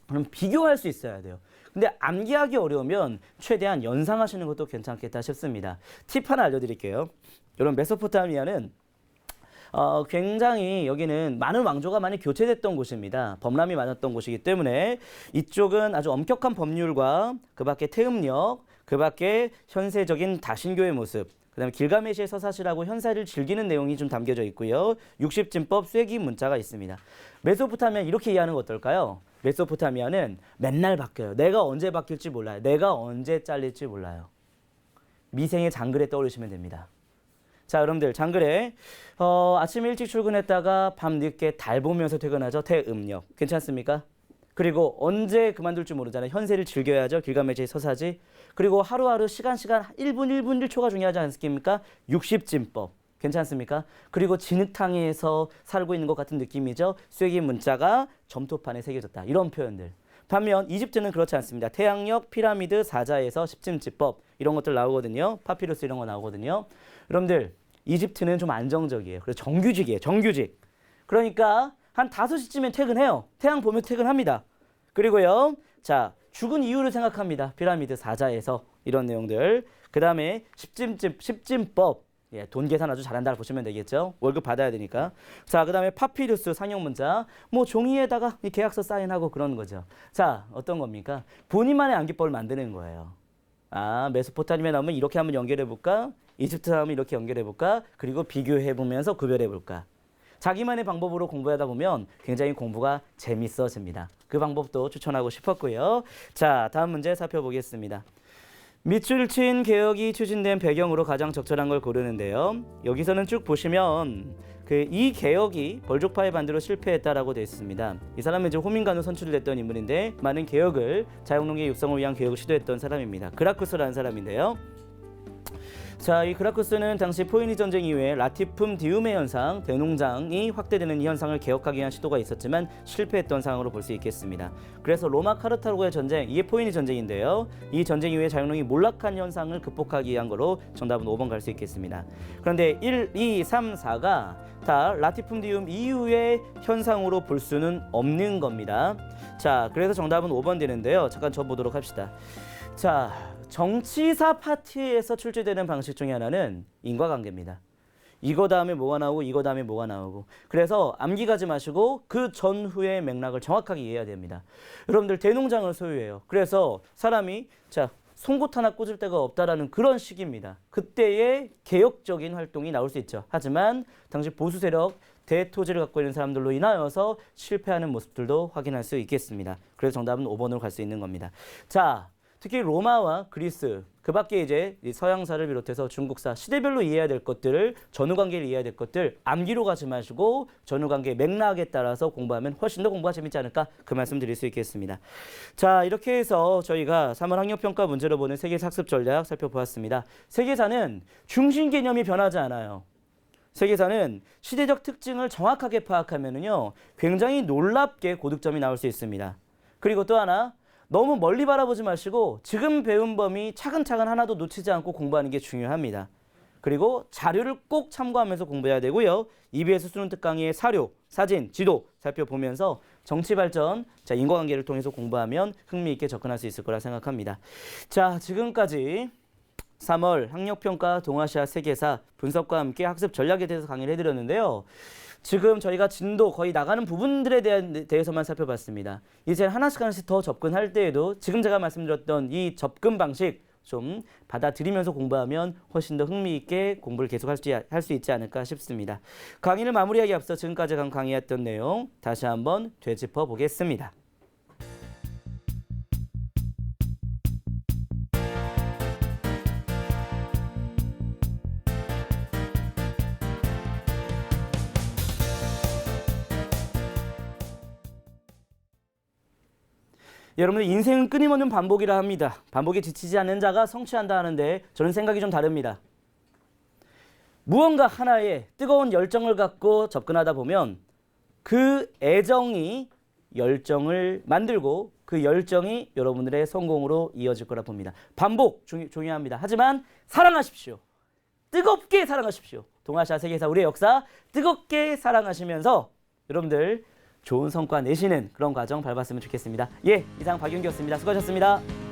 그럼 비교할 수 있어야 돼요. 근데 암기하기 어려우면 최대한 연상하시는 것도 괜찮겠다 싶습니다. 팁 하나 알려드릴게요. 여러분 메소포타미아는 굉장히 여기는 많은 왕조가 많이 교체됐던 곳입니다. 범람이 많았던 곳이기 때문에 이쪽은 아주 엄격한 법률과 그 밖에 태음력, 그 밖에 현세적인 다신교의 모습, 그 다음에 길가메시의 서사시라고 현사를 즐기는 내용이 좀 담겨져 있고요. 60진법 쐐기 문자가 있습니다. 메소포타미아 이렇게 이해하는 거 어떨까요? 메소포타미아는 맨날 바뀌어요. 내가 언제 바뀔지 몰라요. 내가 언제 잘릴지 몰라요. 미생의 장글에 떠올리시면 됩니다. 자, 여러분들 장글에 아침 일찍 출근했다가 밤 늦게 달 보면서 퇴근하죠. 태음력. 괜찮습니까? 그리고 언제 그만둘 줄 모르잖아요. 현세를 즐겨야죠. 길가메시의 서사지. 그리고 하루하루 시간 1분 1초가 중요하지 않습니까? 60진법. 괜찮습니까? 그리고 진흙탕에서 살고 있는 것 같은 느낌이죠. 쐐기 문자가 점토판에 새겨졌다. 이런 표현들. 반면 이집트는 그렇지 않습니다. 태양력, 피라미드, 사자에서 10진지법 이런 것들 나오거든요. 파피루스 이런 거 나오거든요. 여러분들 이집트는 좀 안정적이에요. 그래서 정규직이에요. 정규직. 그러니까 한 5시쯤엔 퇴근해요. 태양 보면 퇴근합니다. 그리고요. 자, 죽은 이유를 생각합니다. 피라미드 사자에서 이런 내용들. 그 다음에 10진법. 예, 돈 계산 아주 잘한다 보시면 되겠죠. 월급 받아야 되니까. 자, 그 다음에 파피루스 상용 문자. 뭐 종이에다가 이 계약서 사인하고 그런 거죠. 자, 어떤 겁니까? 본인만의 암기법을 만드는 거예요. 아, 메소포타미아 나오면 이렇게 한번 연결해 볼까? 이집트 나오면 이렇게 연결해 볼까? 그리고 비교해 보면서 구별해 볼까? 자기만의 방법으로 공부하다 보면 굉장히 공부가 재밌어집니다. 그 방법도 추천하고 싶었고요. 자, 다음 문제 살펴보겠습니다. 밑줄 친 개혁이 추진된 배경으로 가장 적절한 걸 고르는데요. 여기서는 쭉 보시면 이 개혁이 벌족파의 반대로 실패했다라고 되어 있습니다. 이 사람은 이제 호민관으로 선출됐던 인물인데 많은 개혁을 자연농계 육성을 위한 개혁을 시도했던 사람입니다. 그라쿠스라는 사람인데요. 자, 이 그라쿠스는 당시 포이니 전쟁 이후에 라티품 디움의 현상, 대농장이 확대되는 이 현상을 개혁하기 위한 시도가 있었지만 실패했던 상황으로 볼 수 있겠습니다. 그래서 로마 카르타고의 전쟁, 이게 포이니 전쟁인데요. 이 전쟁 이후에 자연농이 몰락한 현상을 극복하기 위한 거로 정답은 5번 갈 수 있겠습니다. 그런데 1, 2, 3, 4가 다 라티품 디움 이후의 현상으로 볼 수는 없는 겁니다. 자, 그래서 정답은 5번 되는데요. 잠깐 져보도록 합시다. 자, 정치사 파티에서 출제되는 방식 중에 하나는 인과관계입니다. 이거 다음에 뭐가 나오고 이거 다음에 뭐가 나오고. 그래서 암기 가지 마시고 그 전후의 맥락을 정확하게 이해해야 됩니다. 여러분들 대농장을 소유해요. 그래서 사람이 자 송곳 하나 꽂을 데가 없다라는 그런 시기입니다. 그때의 개혁적인 활동이 나올 수 있죠. 하지만 당시 보수 세력 대토지를 갖고 있는 사람들로 인하여서 실패하는 모습들도 확인할 수 있겠습니다. 그래서 정답은 5번으로 갈 수 있는 겁니다. 자, 특히 로마와 그리스, 그 밖에 이제 서양사를 비롯해서 중국사, 시대별로 이해해야 될 것들을, 전후관계를 이해해야 될 것들 암기로 가지 마시고 전후관계 맥락에 따라서 공부하면 훨씬 더 공부가 재밌지 않을까, 그 말씀 드릴 수 있겠습니다. 자, 이렇게 해서 저희가 3월 학력평가 문제로 보는 세계사 학습 전략 살펴보았습니다. 세계사는 중심 개념이 변하지 않아요. 세계사는 시대적 특징을 정확하게 파악하면은요, 굉장히 놀랍게 고득점이 나올 수 있습니다. 그리고 또 하나, 너무 멀리 바라보지 마시고 지금 배운 범위 차근차근 하나도 놓치지 않고 공부하는 게 중요합니다. 그리고 자료를 꼭 참고하면서 공부해야 되고요. EBS 수능 특강의 사료, 사진, 지도 살펴보면서 정치 발전, 자, 인과관계를 통해서 공부하면 흥미있게 접근할 수 있을 거라 생각합니다. 자, 지금까지 3월 학력평가 동아시아 세계사 분석과 함께 학습 전략에 대해서 강의를 해드렸는데요. 지금 저희가 진도 거의 나가는 부분들에 대해서만 살펴봤습니다. 이제 하나씩 더 접근할 때에도 지금 제가 말씀드렸던 이 접근 방식 좀 받아들이면서 공부하면 훨씬 더 흥미있게 공부를 계속 할 수 있지 않을까 싶습니다. 강의를 마무리하기 앞서 지금까지 강의했던 내용 다시 한번 되짚어 보겠습니다. 여러분들 인생은 끊임없는 반복이라 합니다. 반복에 지치지 않는 자가 성취한다 하는데 저는 생각이 좀 다릅니다. 무언가 하나에 뜨거운 열정을 갖고 접근하다 보면 그 애정이 열정을 만들고 그 열정이 여러분들의 성공으로 이어질 거라 봅니다. 반복 중요합니다. 하지만 사랑하십시오. 뜨겁게 사랑하십시오. 동아시아 세계사 우리의 역사 뜨겁게 사랑하시면서 여러분들 좋은 성과 내시는 그런 과정 밟았으면 좋겠습니다. 예, 이상 박윤기였습니다. 수고하셨습니다.